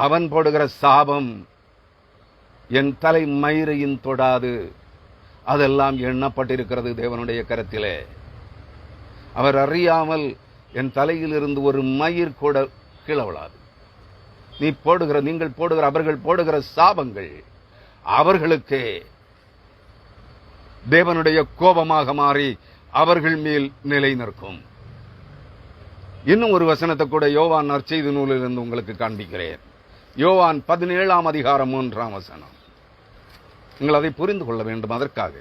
அவன் போடுகிற சாபம் என் தலை மயிரையும் தொடாது. அதெல்லாம் எண்ணப்பட்டிருக்கிறது தேவனுடைய கரத்திலே. அவர் அறியாமல் என் தலையில் இருந்து ஒரு மயிர் கூட கிளவளாது. நீங்கள் போடுகிற அவர்கள் போடுகிற சாபங்கள் அவர்களுக்கு தேவனுடைய கோபமாக மாறி அவர்கள் மேல் நிலை நிற்கும். இன்னும் ஒரு வசனத்தை கூட யோவான் நற்செய்தி நூலிலிருந்து உங்களுக்கு காண்பிக்கிறேன். யோவான் 17ஆம் அதிகாரம் 3ஆம் வசனம். நீங்கள் அதை புரிந்து கொள்ள வேண்டும். அதற்காக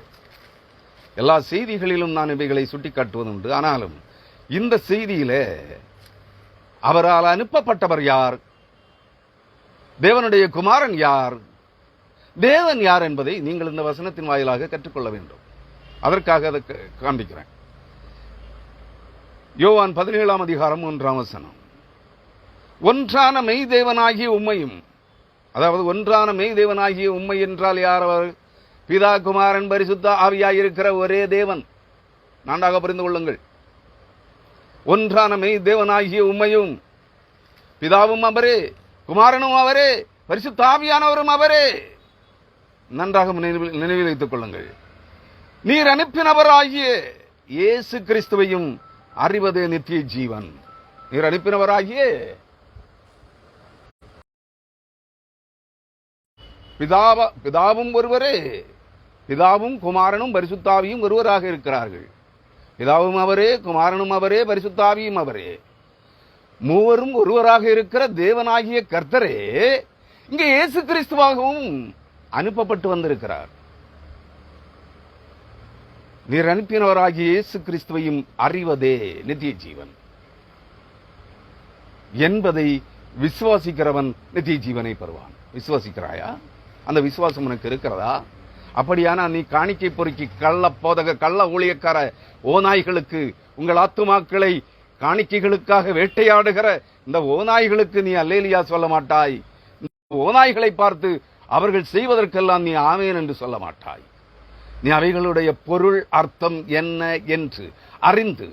எல்லா செய்திகளிலும் நான் இவைகளை சுட்டிக்காட்டுவதுண்டு. ஆனாலும் இந்த செய்தியிலே அவரால் அனுப்பப்பட்டவர் யார், தேவனுடைய குமாரன் யார், தேவன் யார் என்பதை நீங்கள் இந்த வசனத்தின் வாயிலாக கற்றுக்கொள்ள வேண்டும். அதற்காக அதை காண்பிக்கிறேன். யோவான் 17ஆம் அதிகாரம் 3ஆம் வசனம். ஒன்றான மெய் தேவனாகிய உம்மையும், அதாவது ஒன்றான மெய் தேவனாகிய உம்மை என்றால் யார்? அவர் பிதா குமாரன் பரிசுத்த ஆவியாயிருக்கிற ஒரே தேவன். நன்றாக புரிந்து கொள்ளுங்கள். ஒன்றான மெய் தேவனாகிய உம்மையும், பிதாவும் அவரே, குமாரனும் அவரே, பரிசுத்த ஆவியானவரும் அவரே. நன்றாக நினைவில் வைத்துக் கொள்ளுங்கள். நீர் அனுப்பினவராகிய இயேசு கிறிஸ்துவையும் அறிவதே நித்திய ஜீவன். நீர் அனுப்பினவராகிய பிதாவும் ஒருவரே, பிதாவும் குமாரனும் பரிசுத்தாவியும் ஒருவராக இருக்கிறார்கள். பிதாவும் அவரே, குமாரனும் அவரே, பரிசுத்தாவியும் அவரே. மூவரும் ஒருவராக இருக்கிற தேவனாகிய கர்த்தரே இங்கே இயேசு கிறிஸ்துவாகவும் அனுப்பப்பட்டு வந்திருக்கிறார். நீர் அனுப்பினவராகிய இயேசு கிறிஸ்துவையும் அறிவதே நித்திய ஜீவன் என்பதை விசுவாசிக்கிறவன் நித்திய ஜீவனை பெறுவான். விசுவாசிக்கிறாயா? அந்த விசுவாசம் உனக்கு இருக்கிறதா? அப்படியானா நீ காணிக்கை பொறுக்கி கள்ள போதக கள்ள ஊழியக்கார ஓநாய்களுக்கு, உங்கள் ஆத்துமாக்களை காணிக்கைகளுக்காக வேட்டையாடுகிற இந்த ஓநாய்களுக்கு நீ அல்லேலியா சொல்ல மாட்டாய். ஓநாய்களை பார்த்து அவர்கள் செய்வதற்கெல்லாம் நீ ஆமேன் என்று சொல்ல மாட்டாய். நீ அவைகளுடைய பொருள் அர்த்தம் என்ன என்று அறிந்து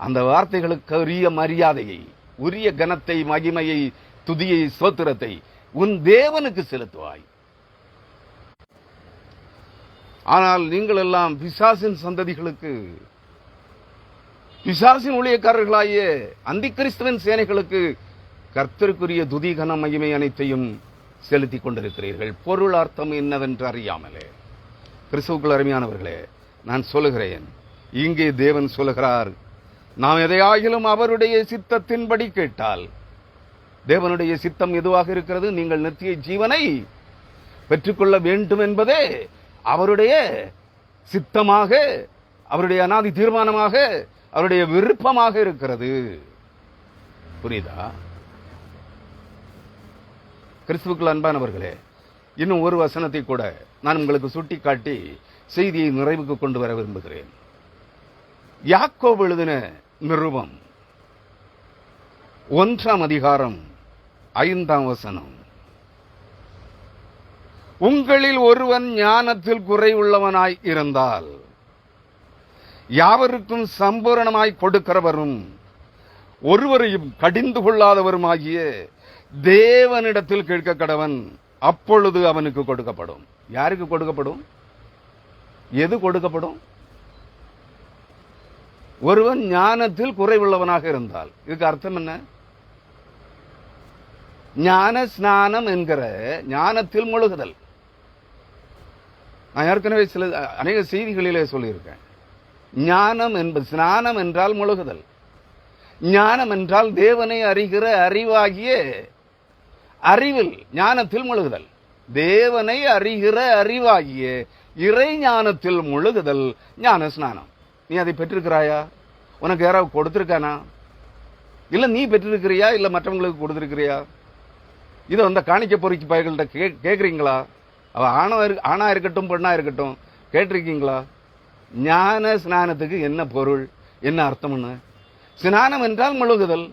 அந்த வார்த்தைகளுக்கு உரிய மரியாதையை, உரிய கனத்தை, மகிமையை, துதியை, ஸ்தோத்திரத்தை உன் தேவனுக்கு செலுத்துவாய். ஆனால் நீங்கள் எல்லாம் பிசாசின் சந்ததிகளுக்கு, பிசாசின் ஊழியக்காரர்களாகிய அந்தி கிறிஸ்துவின் சேனைகளுக்கு கர்த்தருக்குரிய துதி, கன, மகிமை அனைத்தையும் செலுத்திக் கொண்டிருக்கிறீர்கள், பொருள் அர்த்தம் என்னவென்று அறியாமலே. கிறிஸ்துவுக்குள் அருமையானவர்களே, நான் சொல்லுகிறேன், இங்கே தேவன் சொல்லுகிறார், நாம் எதையாகிலும் அவருடைய சித்தத்தின்படி கேட்டால், தேவனுடைய சித்தம் எதுவாக இருக்கிறது? நீங்கள் நித்திய ஜீவனை பெற்றுக்கொள்ள வேண்டும் என்பதே அவருடைய சித்தமாக, அவருடைய அநாதி தீர்மானமாக, அவருடைய விருப்பமாக இருக்கிறது. புரியுதா? கிறிஸ்துவுக்குள் அன்பானவர்களே, இன்னும் ஒரு வசனத்தை கூட நான் உங்களுக்கு சுட்டிக்காட்டி செய்தியை நிறைவுக்கு கொண்டு வர விரும்புகிறேன். யாக்கோபு எழுதின நிருபம் 1ஆம் அதிகாரம் 5ஆம் வசனம். உங்களில் ஒருவன் ஞானத்தில் குறைவுள்ளவனாய் இருந்தால் யாவருக்கும் சம்பூரணமாய் கொடுக்கிறவரும் ஒருவரையும் கடிந்து கொள்ளாதவருமாகிய தேவனிடத்தில் கேட்க கடவன், அப்பொழுது அவனுக்கு கொடுக்கப்படும். யாருக்கு கொடுக்கப்படும்? எது கொடுக்கப்படும்? ஒருவன் ஞானத்தில் குறைவுள்ளவனாக இருந்தால். இதுக்கு அர்த்தம் என்ன? ஞான ஸ்நானம் என்கிற ஞானத்தில் முழுகுதல். நான் ஏற்கனவே அநேக செய்திகளிலே சொல்லியிருக்கேன். ஞானம் என்பது, ஸ்நானம் என்றால் முழுகுதல். ஞானம் என்றால் தேவனை அறிகிற அறிவாகிய அறிவில் ஞானத்தில் முழுகுதல். தேவனை அறிகிற அறிவாகிய இறை ஞானத்தில் முழுகுதல் ஞான ஸ்நானம். நீ அதை பெற்றிருக்கிறாயா? உனக்கு யாராவது கொடுத்திருக்கானா? இல்ல நீ பெற்றிருக்கிறியா? இல்ல மற்றவங்களுக்கு கொடுத்திருக்கிறியா? இதை அந்த காணிக்க பொறிக்கு பயர்கள்ட்ட கேட்குறீங்களா? அவ ஆணா இருக்கட்டும் பெண்ணா இருக்கட்டும் கேட்டிருக்கீங்களா? ஞான ஸ்நானத்துக்கு என்ன பொருள், என்ன அர்த்தம்னு? ஸ்நானம் என்றால் முழுகுதல்.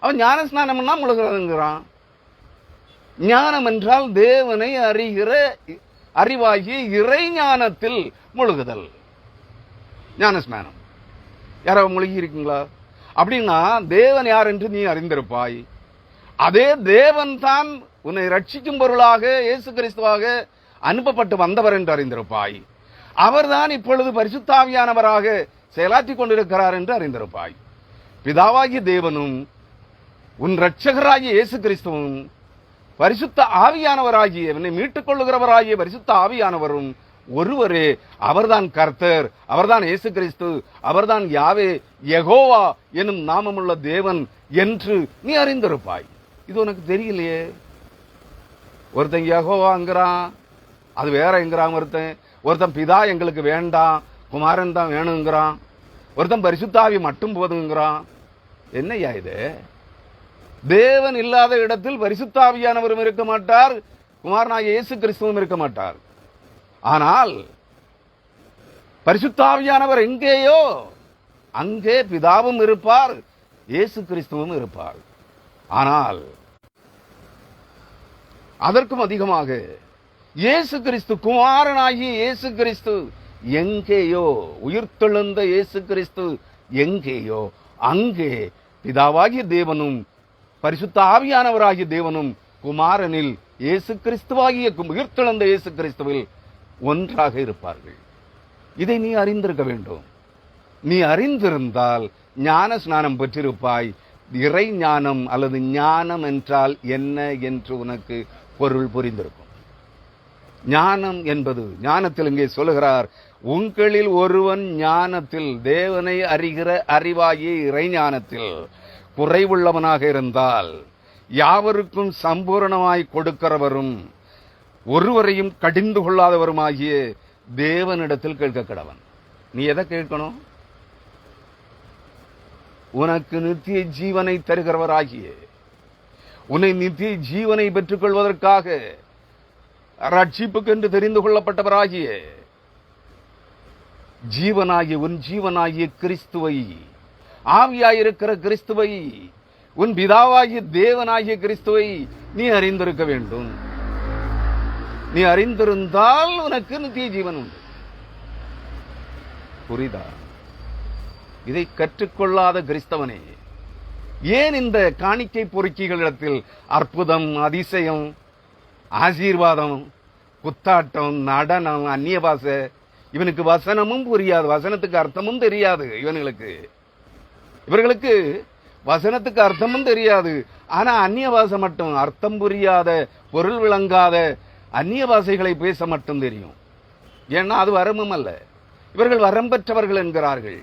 அவன் ஞான ஸ்நானம்னா முழுகுறதுங்கிறான். ஞானம் என்றால் தேவனை அறிகிற அறிவாகி இறை ஞானத்தில் முழுகுதல் ஞான ஸ்நானம். யாராவது முழுகி இருக்கீங்களா? அப்படின்னா தேவன் யார் என்று நீ அறிந்திருப்பாய். அதே தேவன் தான் உன்னை ரட்சிக்கும் பொருளாக இயேசு கிறிஸ்துவாக அனுப்பப்பட்டு வந்தவர் என்று அறிந்திருப்பாய். அவர்தான் இப்பொழுது பரிசுத்தாவியானவராக செயலாற்றிக் கொண்டிருக்கிறார் என்று அறிந்திருப்பாய். பிதாவாகிய தேவனும் உன் இரட்சகராகிய இயேசு கிறிஸ்துவும் பரிசுத்த ஆவியானவராகிய என்னை மீட்டுக் கொள்ளுகிறவராகிய பரிசுத்த ஆவியானவரும் ஒருவரே. அவர்தான் கர்த்தர், அவர்தான் இயேசு கிறிஸ்து, அவர்தான் யாவே யெகோவா எனும் நாமமுள்ள தேவன் என்று நீ அறிந்திருப்பாய். இது உனக்கு தெரியலையே. ஒருத்தன் யெகோவாங்கிறான், அது வேற என்கிறான். ஒருத்தன் பிதா எங்களுக்கு வேண்டாம், குமாரன் தான் வேணுங்கிறான். ஒருத்தன் பரிசுத்தாவி மட்டும் போதுங்கிறான். என்னையா இது? தேவன் இல்லாத இடத்தில் பரிசுத்தாவியானவரும் இருக்க மாட்டார், குமாரனாகிய இயேசு கிறிஸ்துவும் இருக்க மாட்டார். ஆனால் பரிசுத்தாவியானவர் எங்கேயோ அங்கே பிதாவும் இருப்பார், இயேசு கிறிஸ்துவும் இருப்பார். ஆனால் அதற்கும் அதிகமாக இயேசு கிறிஸ்து, குமாரனாகிய இயேசு கிறிஸ்து எங்கேயோ, உயிர்த்தெழுந்த இயேசு கிறிஸ்து எங்கேயோ அங்கே பிதாவாகிய தேவனும் பரிசுத்த ஆவியானவராகிய தேவனும் குமாரனில் இயேசு கிறிஸ்துவாகிய உயிர்த்தெழுந்த இயேசு கிறிஸ்துவில் ஒன்றாக இருப்பார்கள். இதை நீ அறிந்திருக்க வேண்டும். நீ அறிந்திருந்தால் ஞான ஸ்நானம் பெற்றிருப்பாய். இறை ஞானம் அல்லது ஞானம் என்றால் என்ன என்று உனக்கு பொருள் புரிந்திருக்கும். ஞானம் என்பது, ஞானத்தில் இங்கே சொல்லுகிறார், உங்களில் ஒருவன் ஞானத்தில், தேவனை அறிகிற அறிவாகிய இறை ஞானத்தில் குறைவுள்ளவனாக இருந்தால் யாவருக்கும் சம்பூரணமாய் கொடுக்கிறவரும் ஒருவரையும் கடிந்து கொள்ளாதவருமாகிய தேவனிடத்தில் கேட்க கடவன். நீ எதை கேட்கணும்? உனக்கு நித்திய ஜீவனை தருகிறவராகிய, உன்னை நித்திய ஜீவனை பெற்றுக் கொள்வதற்காக ரட்சிப்புக்கு என்று தெரிந்து கொள்ளப்பட்டவராகிய ஜீவனாகிய உன் ஜீவனாகிய கிறிஸ்துவை, ஆவியாயிருக்கிற கிறிஸ்துவை, உன் பிதாவாகிய தேவனாகிய கிறிஸ்துவை நீ அறிந்திருக்க வேண்டும். நீ அறிந்திருந்தால் உனக்கு நித்திய ஜீவன் உண்டு. புரியுதா? இதை கற்றுக்கொள்ளாத கிறிஸ்தவனே, ஏன் இந்த காணிக்கை பொறுக்கிகளிடத்தில் அற்புதம், அதிசயம், ஆசீர்வாதம், குத்தாட்டம், நடனம், அந்நிய பாஷை, இவனுக்கு வசனமும் புரியாது, வசனத்துக்கு அர்த்தமும் தெரியாது. இவர்களுக்கு வசனத்துக்கு அர்த்தமும் தெரியாது. ஆனா அந்நிய பாஷை மட்டும், அர்த்தம் புரியாத, பொருள் விளங்காத அந்நிய பாஷைகளை பேச மட்டும் தெரியும். ஏன்னா அது வரமும் அல்ல. இவர்கள் வரம் பெற்றவர்கள் என்கிறார்கள்.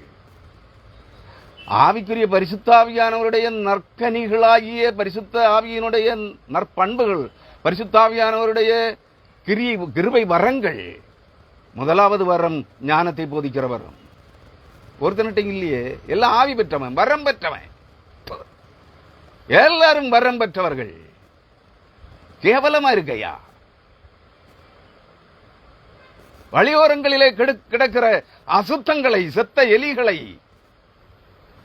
ஆவிக்குரிய பரிசுத்தாவியானவருடைய நற்கனிகளாகிய பரிசுத்த ஆவியினுடைய நற்பண்புகள், பரிசுத்தாவியானவருடைய கிருபை வரங்கள். முதலாவது வரம் ஞானத்தை போதிக்கிற வரம். ஒருத்தனிட்ட இல்லையே, எல்லாம் ஆவி பெற்றவன், வரம் பெற்றவன். எல்லாரும் வரம் பெற்றவர்கள். கேவலமா இருக்கையா? வழியோரங்களிலே கிடக்கிற அசுத்தங்களை, செத்த எலிகளை,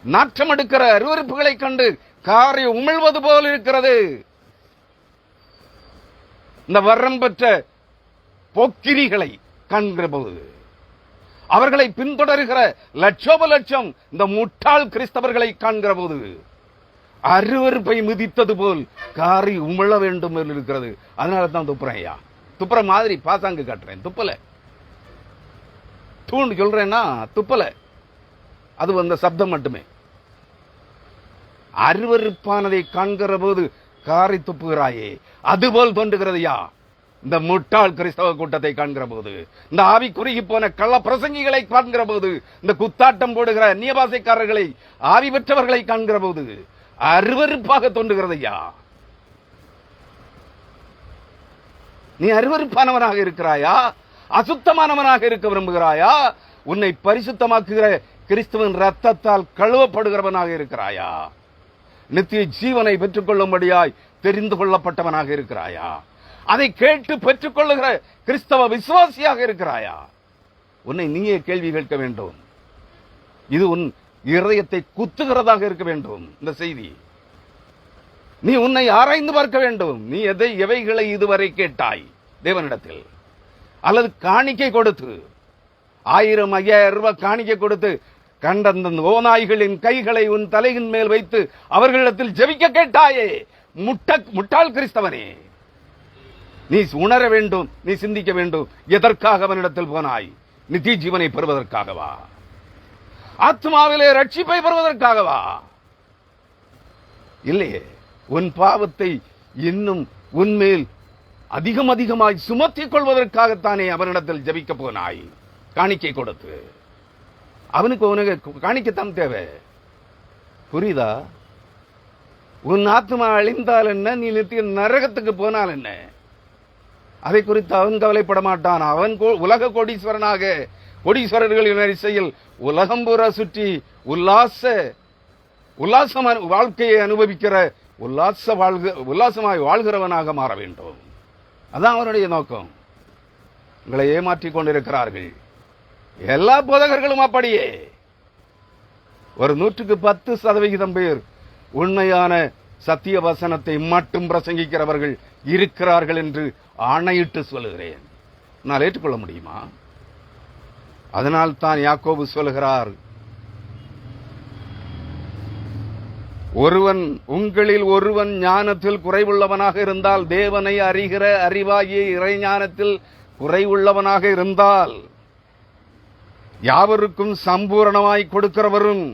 நாற்றம் எடுக்கிற அருவருப்புகளை கண்டு காரை உமிழ்வது போல் இருக்கிறது. இந்த வரம் பெற்ற போக்கிரிகளை காண்கிற போது, அவர்களை பின்தொடர்கிற லட்சோப லட்சம் இந்த முட்டாள் கிறிஸ்தவர்களை காண்கிற போது அருவருப்பை மிதித்தது போல் காரி உமிழ வேண்டும் என்று இருக்கிறது. அதனால தான் துப்புறேன். ஐயா, துப்புற மாதிரி பாசாங்கு காட்டுறேன். துப்பல, தூண்டு சொல்றேன்னா துப்பல. அது அந்த சப்தம் மட்டுமே. அருவருப்பானதை காண்கிற போது காரி துப்புகிறாயே, அதுபோல் தோன்றுகிறதையா? இந்த முட்டாள் கிறிஸ்தவ கூட்டத்தை காண்கிற போது, இந்த ஆவி குறுகி போன கள்ள பிரசங்கிகளை காண்கிற போது, இந்த குத்தாட்டம் போடுகிற அந்நியபாசைக்காரர்களை, ஆவி பெற்றவர்களை காண்கிற போது அருவருப்பாக தோன்றுகிறது. ஐயா, நீ அருவருப்பானவனாக இருக்கிறாயா? அசுத்தமானவனாக இருக்க விரும்புகிறாயா? உன்னை பரிசுத்தமாக்குகிற கிறிஸ்துவின் ரத்தத்தால் கழுவப்படுகிறவனாக இருக்கிறாயா? நித்திய ஜீவனை பெற்றுக் கொள்ளும்படியாய் தெரிந்து கொள்ளப்பட்டவனாக இருக்கிறாயா? அதை கேட்டு பெற்றுக் கொள்ளுகிற கிறிஸ்தவ விசுவாசியாக இருக்கிறாயா? உன்னை நீயே கேள்வி கேட்க வேண்டும். இது உன் இருதயத்தை குத்துகிறதாக இருக்க வேண்டும். இந்த செய்தி நீ உன்னை ஆராய்ந்து பார்க்க வேண்டும். நீ எவைகளை இதுவரை கேட்டாய் தேவனிடத்தில்? அல்லது காணிக்கை கொடுத்து 1000, 5000 ரூபாய் காணிக்கை கொடுத்து கண்ட ஓநாய்களின் கைகளை உன் தலையின் மேல் வைத்து அவர்களிடத்தில் ஜெபிக்க கேட்டாயே? முட்டாள் கிறிஸ்தவனே, நீ உணர வேண்டும், நீ சிந்திக்க வேண்டும். எதற்காக அவனிடத்தில் போனாய்? நித்திய ஜீவனை பெறுவதற்காகவா? ஆத்மாவிலே ரட்சிப்பை பெறுவதற்காகவா? இல்லையே, உன் பாவத்தை இன்னும் உன்மேல் அதிகமாய் சுமத்திக் கொள்வதற்காகத்தானே அவனிடத்தில் ஜபிக்க போனாய் காணிக்கை கொடுத்து. அவனுக்கு உனக்கு காணிக்கத்தான் தேவை. புரியுதா? உன் ஆத்மா அழிந்தால் என்ன, நீ நித்திய நரகத்துக்கு போனால் என்ன, அதை குறித்து அவன் கவலைப்பட மாட்டான். அவன் உலக கோடீஸ்வரர்களின் வரிசையில் உலகம் பூரா சுற்றி உல்லாசமான வாழ்க்கையை அனுபவிக்கிற உல்லாசமாய் வாழ்கிறவனாக மாற வேண்டும். அதான் அவனுடைய நோக்கம். உங்களை ஏமாற்றிக் கொண்டிருக்கிறார்கள் எல்லா போதகர்களும். அப்படியே ஒரு 110% பேர் உண்மையான சத்திய வசனத்தை மட்டும் பிரசங்கிக்கிறவர்கள் இருக்கிறார்கள் என்று ஆணையிட்டு சொல்லுகிறேன். நான் ஏற்றுக்கொள்ள முடியுமா? அதனால் தான் யாக்கோபு சொல்லுகிறார், உங்களில் ஒருவன் ஞானத்தில் குறைவுள்ளவனாக இருந்தால், தேவனை அறிகிற அறிவாகிய இறைஞானத்தில் குறைவுள்ளவனாக இருந்தால், யாவருக்கும் சம்பூரணமாய் கொடுக்கிறவரும்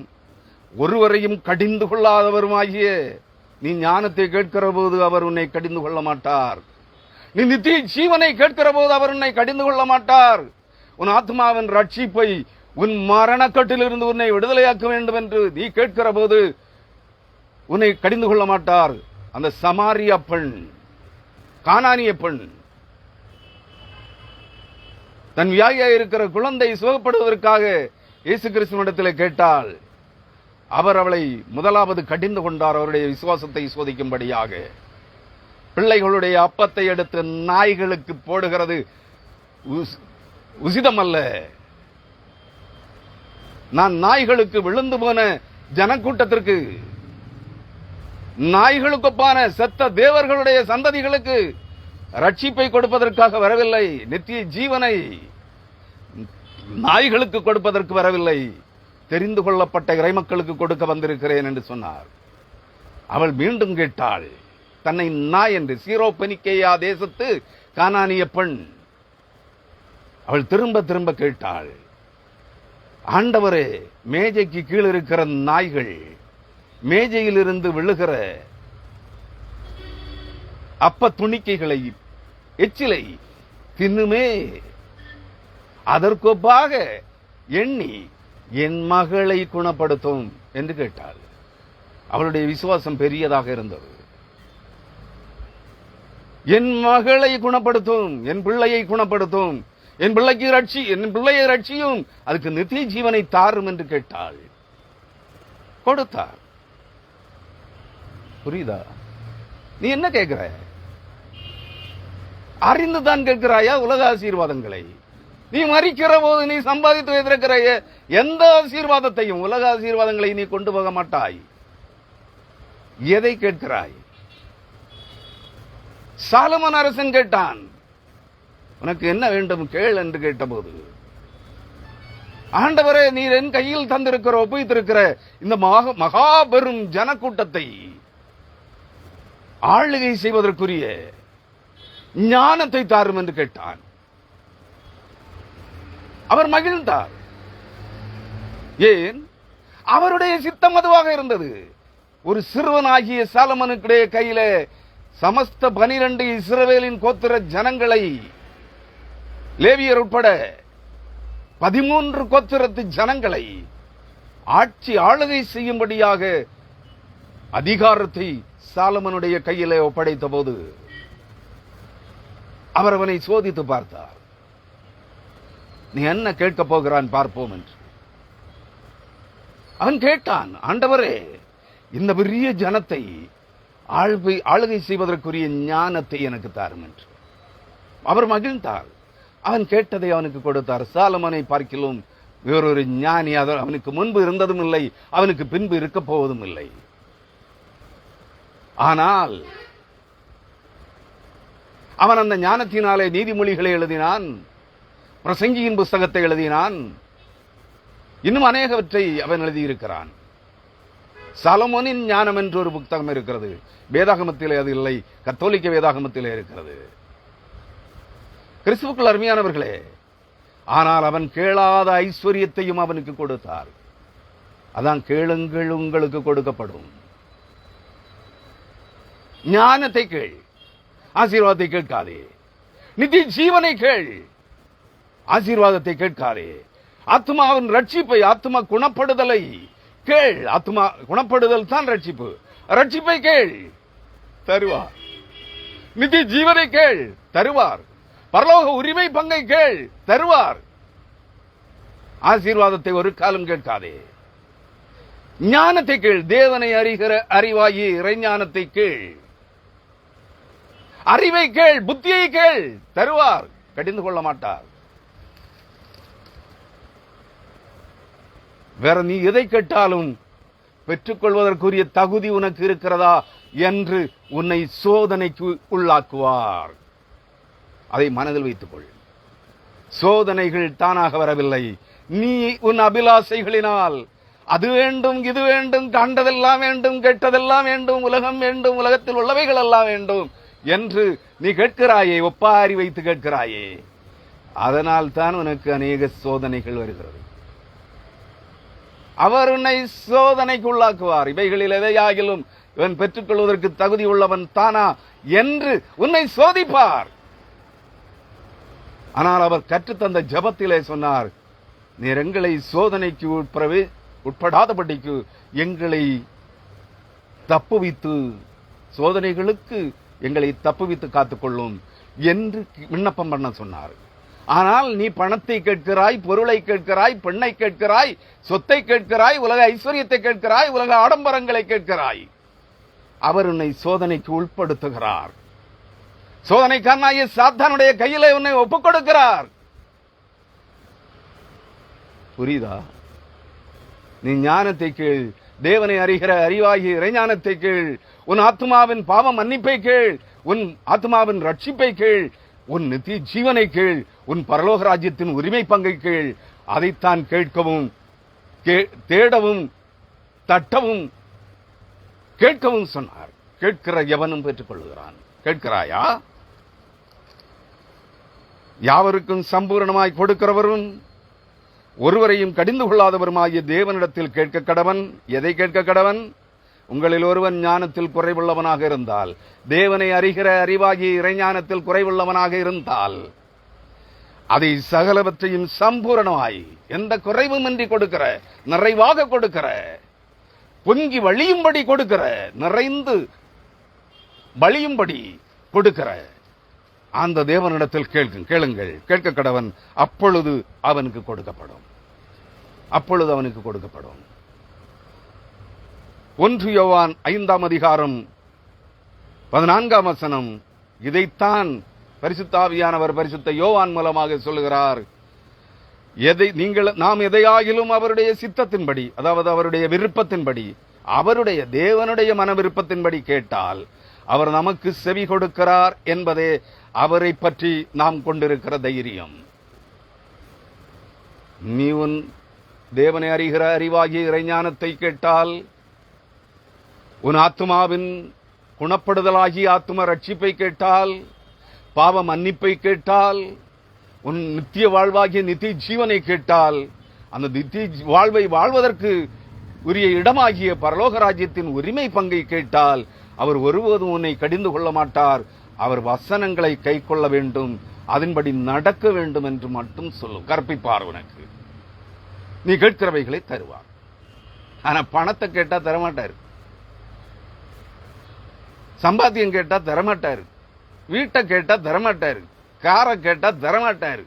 ஒருவரையும் கடிந்து கொள்ளாதவருமாகிய நீ ஞானத்தை கேட்கிற போது அவர் உன்னை கடிந்து கொள்ள மாட்டார். நீ நித்திய ஜீவனை கேட்கிற போது அவர் உன்னை கடிந்து கொள்ள மாட்டார். உன் ஆத்மாவின் ரட்சிப்பை, உன் மரணக்கட்டிலிருந்து உன்னை விடுதலையாக்க வேண்டும் என்று நீ கேட்கிற போது உன்னை கடிந்து கொள்ள மாட்டார். அந்த சமாரிய பெண், கானானிய பெண், தன் வியாதியா இருக்கிற குழந்தை சுகப்படுவதற்காக இயேசு கிறிஸ்துவினிடத்தில் கேட்டாள். அவர் அவளை முதலாவது கடிந்து கொண்டார், அவருடைய விசுவாசத்தை சோதிக்கும்படியாக. பிள்ளைகளுடைய அப்பத்தை எடுத்து நாய்களுக்கு போடுகிறது உசிதமல்ல. நான் நாய்களுக்கு விழுந்து போன ஜனக்கூட்டத்திற்கு, நாய்களுக்கொப்பான செத்த தேவர்களுடைய சந்ததிகளுக்கு ரட்சிப்பை கொடுப்பதற்காக வரவில்லை. நித்திய ஜீவனை நாய்களுக்கு கொடுப்பதற்கு வரவில்லை, தெரிந்து கொள்ளப்பட்ட இறைமக்களுக்கு கொடுக்க வந்திருக்கிறேன் என்று சொன்னார். அவள் மீண்டும் கேட்டாள், தன்னை நாய் என்று. சீரோபெனிக்கேயா தேசத்து கானானிய பெண். அவள் திரும்ப திரும்ப கேட்டாள், ஆண்டவரே, மேஜைக்கு கீழ் இருக்கிற நாய்கள் மேஜையிலிருந்து விழுகிற அப்ப துணிக்கைகளை, எச்சிலை தின்னுமே, அதற்கொப்பாக எண்ணி என் மகளை குணப்படுத்தும் என்று கேட்டாள். அவளுடைய விசுவாசம் பெரியதாக இருந்தது. என் மகளை குணப்படுத்தும், என் பிள்ளையை குணப்படுத்தும், என் பிள்ளையை ரட்சியும், அதுக்கு நித்திய ஜீவனை தாரும் என்று கேட்டாள். கொடுத்தார். புரியுதா? நீ என்ன கேட்கிற? அறிந்துதான் கேட்கிறாயா உலக ஆசீர்வாதங்களை? நீ மறிக்கிற போது நீ சம்பாதித்து வைத்திருக்கிற எந்த ஆசீர்வாதத்தையும், உலக ஆசீர்வாதங்களை நீ கொண்டு போக மாட்டாய். எதை கேட்கிறாய்? சாலமோன் அரசன் கேட்டான், உனக்கு என்ன வேண்டும் கேள் என்று கேட்டபோது, ஆண்டவரே, நீர் என் கையில் தந்திருக்கிற, ஒப்புவித்திருக்கிற இந்த மகாபெரும் ஜனக்கூட்டத்தை ஆளுகை செய்வதற்குரிய ஞானத்தை தாரும் என்று கேட்டான். அவர் மகிழ்ந்தார். ஏன்? அவருடைய சித்தம் அதுவாக இருந்தது. ஒரு சிறுவனாகிய சாலமோனுடைய கையில சமஸ்த 12 இஸ்ரவேலின் கோத்திர ஜனங்களை, லேவியர் உட்பட 13 கோத்திரத்து ஜனங்களை ஆளுகை செய்யும்படியாக அதிகாரத்தை சாலமனுடைய கையிலே ஒப்படைத்த போது அவர் அவனை சோதித்து பார்த்தார். நீ என்ன கேட்கப் போகிறான் பார்ப்போம் என்று. அவன் கேட்டான், ஆண்டவரே, இந்த பெரிய ஜனத்தை ஆளுகை செய்வதற்குரிய ஞானத்தை எனக்கு தாரும் என்று. அவர் மகிழ்ந்தார். அவன் கேட்டதை அவனுக்கு கொடுத்தார். சாலமனை பார்க்கிலும் வேறொரு ஞானி அவனுக்கு முன்பு இருந்ததும் இல்லை, அவனுக்கு பின்பு இருக்க போவதும் இல்லை. ஆனால் அவன் அந்த ஞானத்தினாலே நீதிமொழிகளை எழுதினான், பிரசங்கியின் புஸ்தகத்தை எழுதினான், இன்னும் அநேகவற்றை அவன் எழுதியிருக்கிறான். சாலமோனின் ஞானம் என்று ஒரு புத்தகம் இருக்கிறது. வேதாகமத்திலே அது இல்லை, கத்தோலிக்க வேதாகமத்திலே இருக்கிறது. கிறிஸ்துவுக்குள் அருமையானவர்களே, ஆனால் அவன் கேளாத ஐஸ்வர்யத்தையும் அவனுக்கு கொடுத்தார். அதான் கேளுங்கள் உங்களுக்கு கொடுக்கப்படும். ஞானத்தை கேள், ஆசீர்வாதத்தை கேட்காதே. நித்திய ஜீவனை கேள், ஆசீர்வாதத்தை கேட்காதே. ஆத்மாவின் ரட்சிப்பை, ஆத்மா குணப்படுதலை கேள். ஆத்மா குணப்படுதல் தான் ரட்சிப்பு. ரட்சிப்பை கேள், தருவார். நித்திய ஜீவனை கேள், தருவார். பரலோக உரிமை பங்கை கேள், தருவார். ஆசீர்வாதத்தை ஒரு காலம் கேட்காதே. ஞானத்தை கேள், தேவனை அறிகிற அறிவாகி இறைஞானத்தை கேள். அறிவை கேள், புத்தியை கேள், தருவார். கடிந்து கொள்ள மாட்டார். வேற நீ எதை கேட்டாலும் பெற்றுக்கொள்வதற்குரிய தகுதி உனக்கு இருக்கிறதா என்று உன்னை சோதனைக்கு உள்ளாக்குவார். அதை மனதில் வைத்துக் கொள். சோதனைகள் தானாக வரவில்லை. நீ உன் அபிலாசைகளினால் அது வேண்டும், இது வேண்டும், கண்டதெல்லாம் வேண்டும், கேட்டதெல்லாம் வேண்டும், உலகம் வேண்டும், உலகத்தில் உள்ளவைகள் எல்லாம் வேண்டும் என்று நீ கேட்கிறாயே, ஒப்பாரி வைத்து கேட்கிறாயே, அதனால் தான் உனக்கு அநேக சோதனைகள் வருகிறது. அவர் உன்னை சோதனைக்கு உள்ளாக்குவார். இவைகளில் எதையாகிலும் இவன் பெற்றுக்கொள்வதற்கு தகுதி உள்ளவன் தானா என்று உன்னை சோதிப்பார். ஆனால் அவர் கற்றுத்தந்த ஜபத்திலே சொன்னார், நீர் எங்களை சோதனைக்கு உட்படாதபடிக்கு எங்களை தப்புவித்து, சோதனைகளுக்கு எங்களை தப்புவித்து காத்துக்கொள்ளும் என்று விண்ணப்பம் பண்ண சொன்னார். ஆனால் நீ பணத்தை கேட்கிறாய், பொருளை கேட்கிறாய், பெண்ணை கேட்கிறாய், சொத்தை கேட்கிறாய், உலக ஐஸ்வர்யத்தை கேட்கிறாய், உலக ஆடம்பரங்களை கேட்கிறாய். அவர் உன்னை சோதனைக்கு உட்படுத்துகிறார். சோதனைக்காரனாகிய சாத்தானுடைய கையிலே உன்னை ஒப்புக் கொடுக்கிறார். புரியுதா? நீ ஞானத்தை கேள், தேவனை அறிகிற அறிவாகிய இறைஞானத்தை கேள், உன் ஆத்மாவின் பாவ மன்னிப்பை கேள், உன் ஆத்மாவின் ரட்சிப்பை கேள், உன் நித்திய ஜீவனை கேள், உன் பரலோக ராஜ்யத்தின் உரிமை பங்கை கேள். அதைத்தான் கேட்கவும், தேடவும், தட்டவும், கேட்கவும் சொன்னார். கேட்கிற எவனும் பெற்றுக் கொள்கிறான். கேட்கிறாயா? யாவருக்கும் சம்பூர்ணமாய் கொடுக்கிறவரும் ஒருவரையும் கடிந்து கொள்ளாதவருமாகிய தேவனிடத்தில் கேட்க கடவன். எதை கேட்க கடவன்? உங்களில் ஒருவன் ஞானத்தில் குறைவுள்ளவனாக இருந்தால், தேவனை அறிகிற அறிவாகிய இறைஞானத்தில் குறைவுள்ளவனாக இருந்தால், அதை சகலவற்றையும் சம்பூரணமாய் எந்த குறைவுமின்றி கொடுக்கிற, நிறைவாக கொடுக்கிற, பொங்கி வழியும்படி கொடுக்கிற, நிறைந்து வழியும்படி கொடுக்கிற அந்த தேவனிடத்தில் கேளுங்கள், கேட்க கடவன். அப்பொழுது அவனுக்கு கொடுக்கப்படும். அப்பொழுது அவனுக்கு கொடுக்கப்படும். 1 யோவான் 5ஆம் அதிகாரம் 14ஆம் வசனம். இதைத்தான் பரிசுத்த ஆவியானவர் பரிசுத்த யோவான் மூலமாக சொல்லுகிறார். நாம் எதையாகிலும் அவருடைய சித்தத்தின்படி, அதாவது அவருடைய விருப்பத்தின்படி, அவருடைய தேவனுடைய மன விருப்பத்தின்படி கேட்டால் அவர் நமக்கு செவி கொடுக்கிறார் என்பதே அவரை பற்றி நாம் கொண்டிருக்கிற தைரியம். நீ உன் தேவனை அறிகிற அறிவாகிய இறைஞானத்தை கேட்டால், உன் ஆத்மாவின் குணப்படுதலாகிய ஆத்ம ரட்சிப்பை கேட்டால், பாவ மன்னிப்பை கேட்டால், உன் நித்திய வாழ்வாகிய நித்திய ஜீவனை கேட்டால், அந்த நித்திய வாழ்வை வாழ்வதற்கு உரிய இடமாகிய பரலோக ராஜ்யத்தின் உரிமை பங்கை கேட்டால், அவர் ஒருபோதும் உன்னை கடிந்து கொள்ள மாட்டார். அவர் வசனங்களை கை கொள்ள வேண்டும், அதன்படி நடக்க வேண்டும் என்று மட்டும் சொல்லும், கற்பிப்பார். உனக்கு நீ கேட்கிறவைகளை தருவார். ஆனா பணத்தை கேட்டா தரமாட்டாரு, சம்பாத்தியம் கேட்டா தரமாட்டாரு, வீட்டை கேட்டா தரமாட்டாரு, காரை கேட்டா தரமாட்டாரு.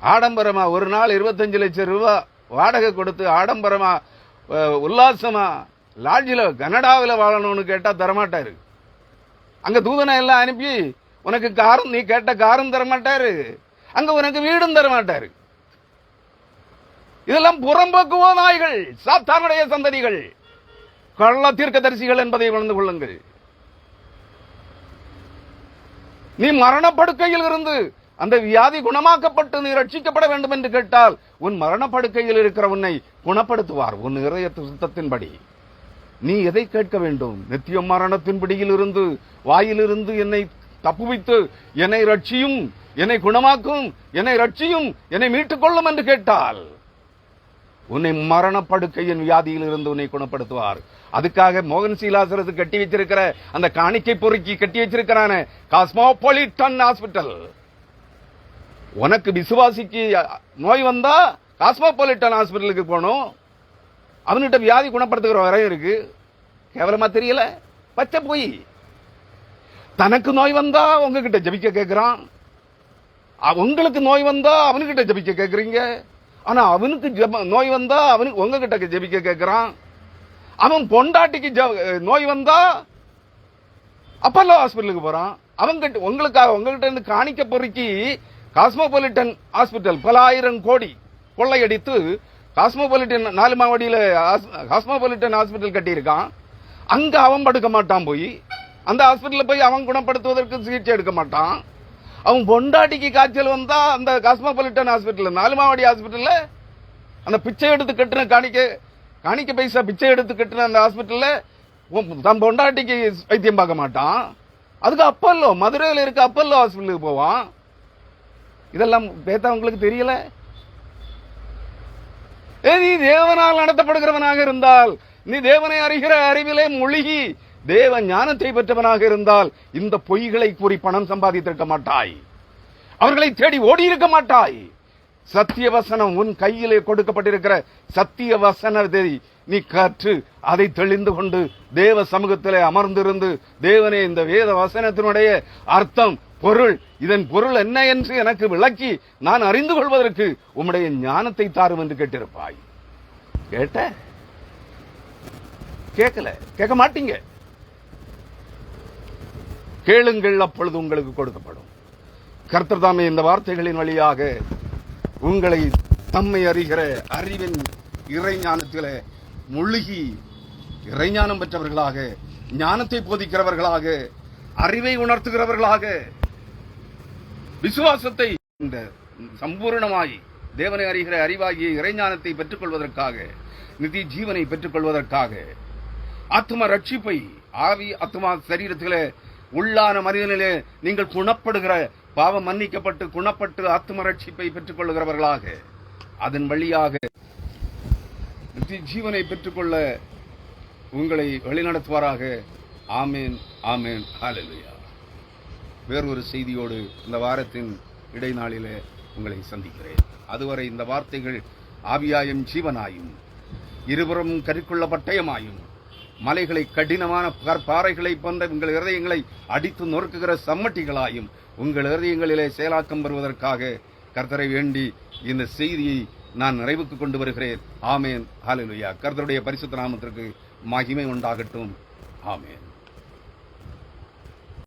ஆடம்பரமா ஒரு நாள் 25 லட்சம் ரூபாய் வாடகை கொடுத்து ஆடம்பரமா உல்லாசமா லாட்ஜில கனடாவில் வாழணும்னு கேட்டா தரமாட்டாரு. அங்க தூதனை எல்லாம் அனுப்பி உனக்கு காரும், நீ கேட்ட காரும் தரமாட்டாரு, அங்க உனக்கு வீடும் தரமாட்டாரு. இதெல்லாம் புறம்போக்குவோ நாய்கள், சாத்தானுடைய சந்ததிகள், கள்ள தீர்க்கதரிசிகள் என்பதை உணர்ந்து கொள்ளுங்கள். நீ மரணப்படுக்கையில் இருந்து அந்த வியாதி குணமாக்கப்பட்டு நீ ரட்சிக்கப்பட வேண்டும் என்று கேட்டால் உன் மரணப்படுக்கையில் இருக்கிற உன்னை குணப்படுத்துவார். உன் இதய சுத்தத்தின்படி நீ எதை கேட்க வேண்டும்? நித்திய மரணத்தின் பிடியில் இருந்து, வாயிலிருந்து என்னை தப்புவித்து என்னை ரட்சியும், என்னை குணமாக்கும், என்னை ரட்சியும், என்னை மீட்டுக் கொள்ளும் என்று கேட்டால் உன்னை மரணப்படுக்கையின் வியாதியில் இருந்து உன்னை குணப்படுத்துவார். அதுக்காக மோகன் சீலாசரத்து கட்டி வச்சிருக்கிற அந்த காணிக்கை பொறுக்கி கட்டி வச்சிருக்கிறான காஸ்மோபாலிட்டன் ஹாஸ்பிட்டல், உனக்கு விசுவாசிக்கு நோய் வந்தா காஸ்மோபாலிட்டன் ஹாஸ்பிட்டலுக்கு போகணும். அவன்கிட்ட வியாதி குணப்படுத்துகிற வரையும் இருக்கு. கேவலமா தெரியல? பச்சை போய் தனக்கு நோய் வந்தா உங்ககிட்ட ஜபிக்க கேட்கிறான், உங்களுக்கு நோய் வந்தா அவனுக்கிட்ட ஜபிக்க கேட்கறீங்க. ஆனா அவனுக்கு நோய் வந்தா அவனுக்கு உங்ககிட்ட ஜபிக்க கேட்கிறான். அவன் பொண்டாட்டிக்கு நோய் வந்தா அப்பல்லோ ஹாஸ்பிட்டலுக்கு போறான். அவங்க உங்களுக்காக உங்ககிட்ட இருந்து காணிக்க பொறுக்கி காஸ்மோபாலிட்டன் ஹாஸ்பிட்டல் பல ஆயிரம் கோடி கொள்ளையடித்து காஸ்மோபாலிட்டன் 4 மாவடியில காஸ்மோபாலிட்டன் ஹாஸ்பிட்டல் கட்டியிருக்கான். அங்க அவன் படுக்க மாட்டான், போய் அந்த ஹாஸ்பிட்டல் போய் அவன் குணப்படுத்துவதற்கு சிகிச்சை எடுக்க மாட்டான். அவன் பொண்டாட்டிக்கு காய்ச்சல் வந்தா அந்த காஸ்மோபாலிட்டன் ஹாஸ்பிட்டல் 4 மாவடி ஹாஸ்பிட்டல்ல அந்த பிச்சை எடுத்து கட்டின காணிக்க பைசா பிச்சை எடுத்து கட்டின அந்த ஹாஸ்பிட்டல்ல தன் பொண்டாட்டிக்கு வைத்தியம் பார்க்க மாட்டான். அதுக்கு அப்பல்லோ, மதுரையில் இருக்க அப்பல்லோ ஹாஸ்பிட்டலுக்கு போவான். இதெல்லாம் பேத்தா உங்களுக்கு தெரியல? நீ தேவனால் நடத்தப்படுகிறவனாக இருந்தால், நீ தேவனை அறிகிற அறிவிலே மூழ்கி தேவ ஞானத்தை பெற்றவனாக இருந்தால் இந்த பொய்களை கூறி பணம் சம்பாதித்திருக்க மாட்டாய், அவர்களை தேடி ஓடி இருக்க மாட்டாய். சத்திய வசனம் உன் கையிலே கொடுக்கப்பட்டிருக்கிற சத்திய வசனத்தை நீ கற்று அதை தெளிந்து கொண்டு தேவ சமூகத்திலே அமர்ந்திருந்து, தேவனே இந்த வேத வசனத்தினுடைய அர்த்தம், பொருள், இதன் பொருள் என்ன என்று எனக்கு விளக்கி நான் அறிந்து கொள்வதற்கு உம்முடைய ஞானத்தை தாரும் என்று கேட்டிருப்பாய். கேட்ட? கேட்கல, கேட்க மாட்டீங்க. கேளுங்கள், அப்பொழுது உங்களுக்கு கொடுக்கப்படும். கர்த்தர் தாமே இந்த வார்த்தைகளின் வழியாக உங்களை தம்மை அறிகிற அறிவின் இறைஞானத்திலே முழுகி இறைஞானம் பெற்றவர்களாக, ஞானத்தை போதிக்கிறவர்களாக, அறிவை உணர்த்துகிறவர்களாக, விசுவாசத்தை இந்த சம்பூர்ணமாய் தேவனை அறிகிற அறிவாகிய இறைஞானத்தை பெற்றுக் கொள்வதற்காக, நித்திய ஜீவனை பெற்றுக் கொள்வதற்காக, ஆத்ம ரட்சிப்பை, ஆவி ஆத்மா சரீரத்திலே உள்ளான மனிதனிலே நீங்கள் குணப்படுகிற, பாவம் மன்னிக்கப்பட்டு குணப்பட்டு ஆத்ம ரட்சிப்பை பெற்றுக் கொள்ளுகிறவர்களாக, அதன் வழியாக நித்திய ஜீவனை பெற்றுக்கொள்ள உங்களை வழிநடத்துவாராக. ஆமேன், ஆமேன், ஹல்லேலூயா. வேறொரு செய்தியோடு இந்த வாரத்தின் இடைநாளிலே உங்களை சந்திக்கிறேன். அதுவரை இந்த வார்த்தைகள் ஆவியாயும் ஜீவனாயும் இருபுறம் கருக்குள்ள பட்டயமாயும் மலைகளை கடினமான பாறைகளை போன்ற உங்கள் இருதயங்களை அடித்து நொறுக்குகிற சம்மட்டிகளாயும் உங்கள் இருதயங்களிலே செயலாக்கம் பெறுவதற்காக கர்த்தரை வேண்டி இந்த செய்தியை நான் நிறைவுக்கு கொண்டு வருகிறேன். ஆமேன், ஹல்லேலூயா. கர்த்தருடைய பரிசுத்த நாமத்திற்கு மகிமை உண்டாகட்டும். ஆமேன்.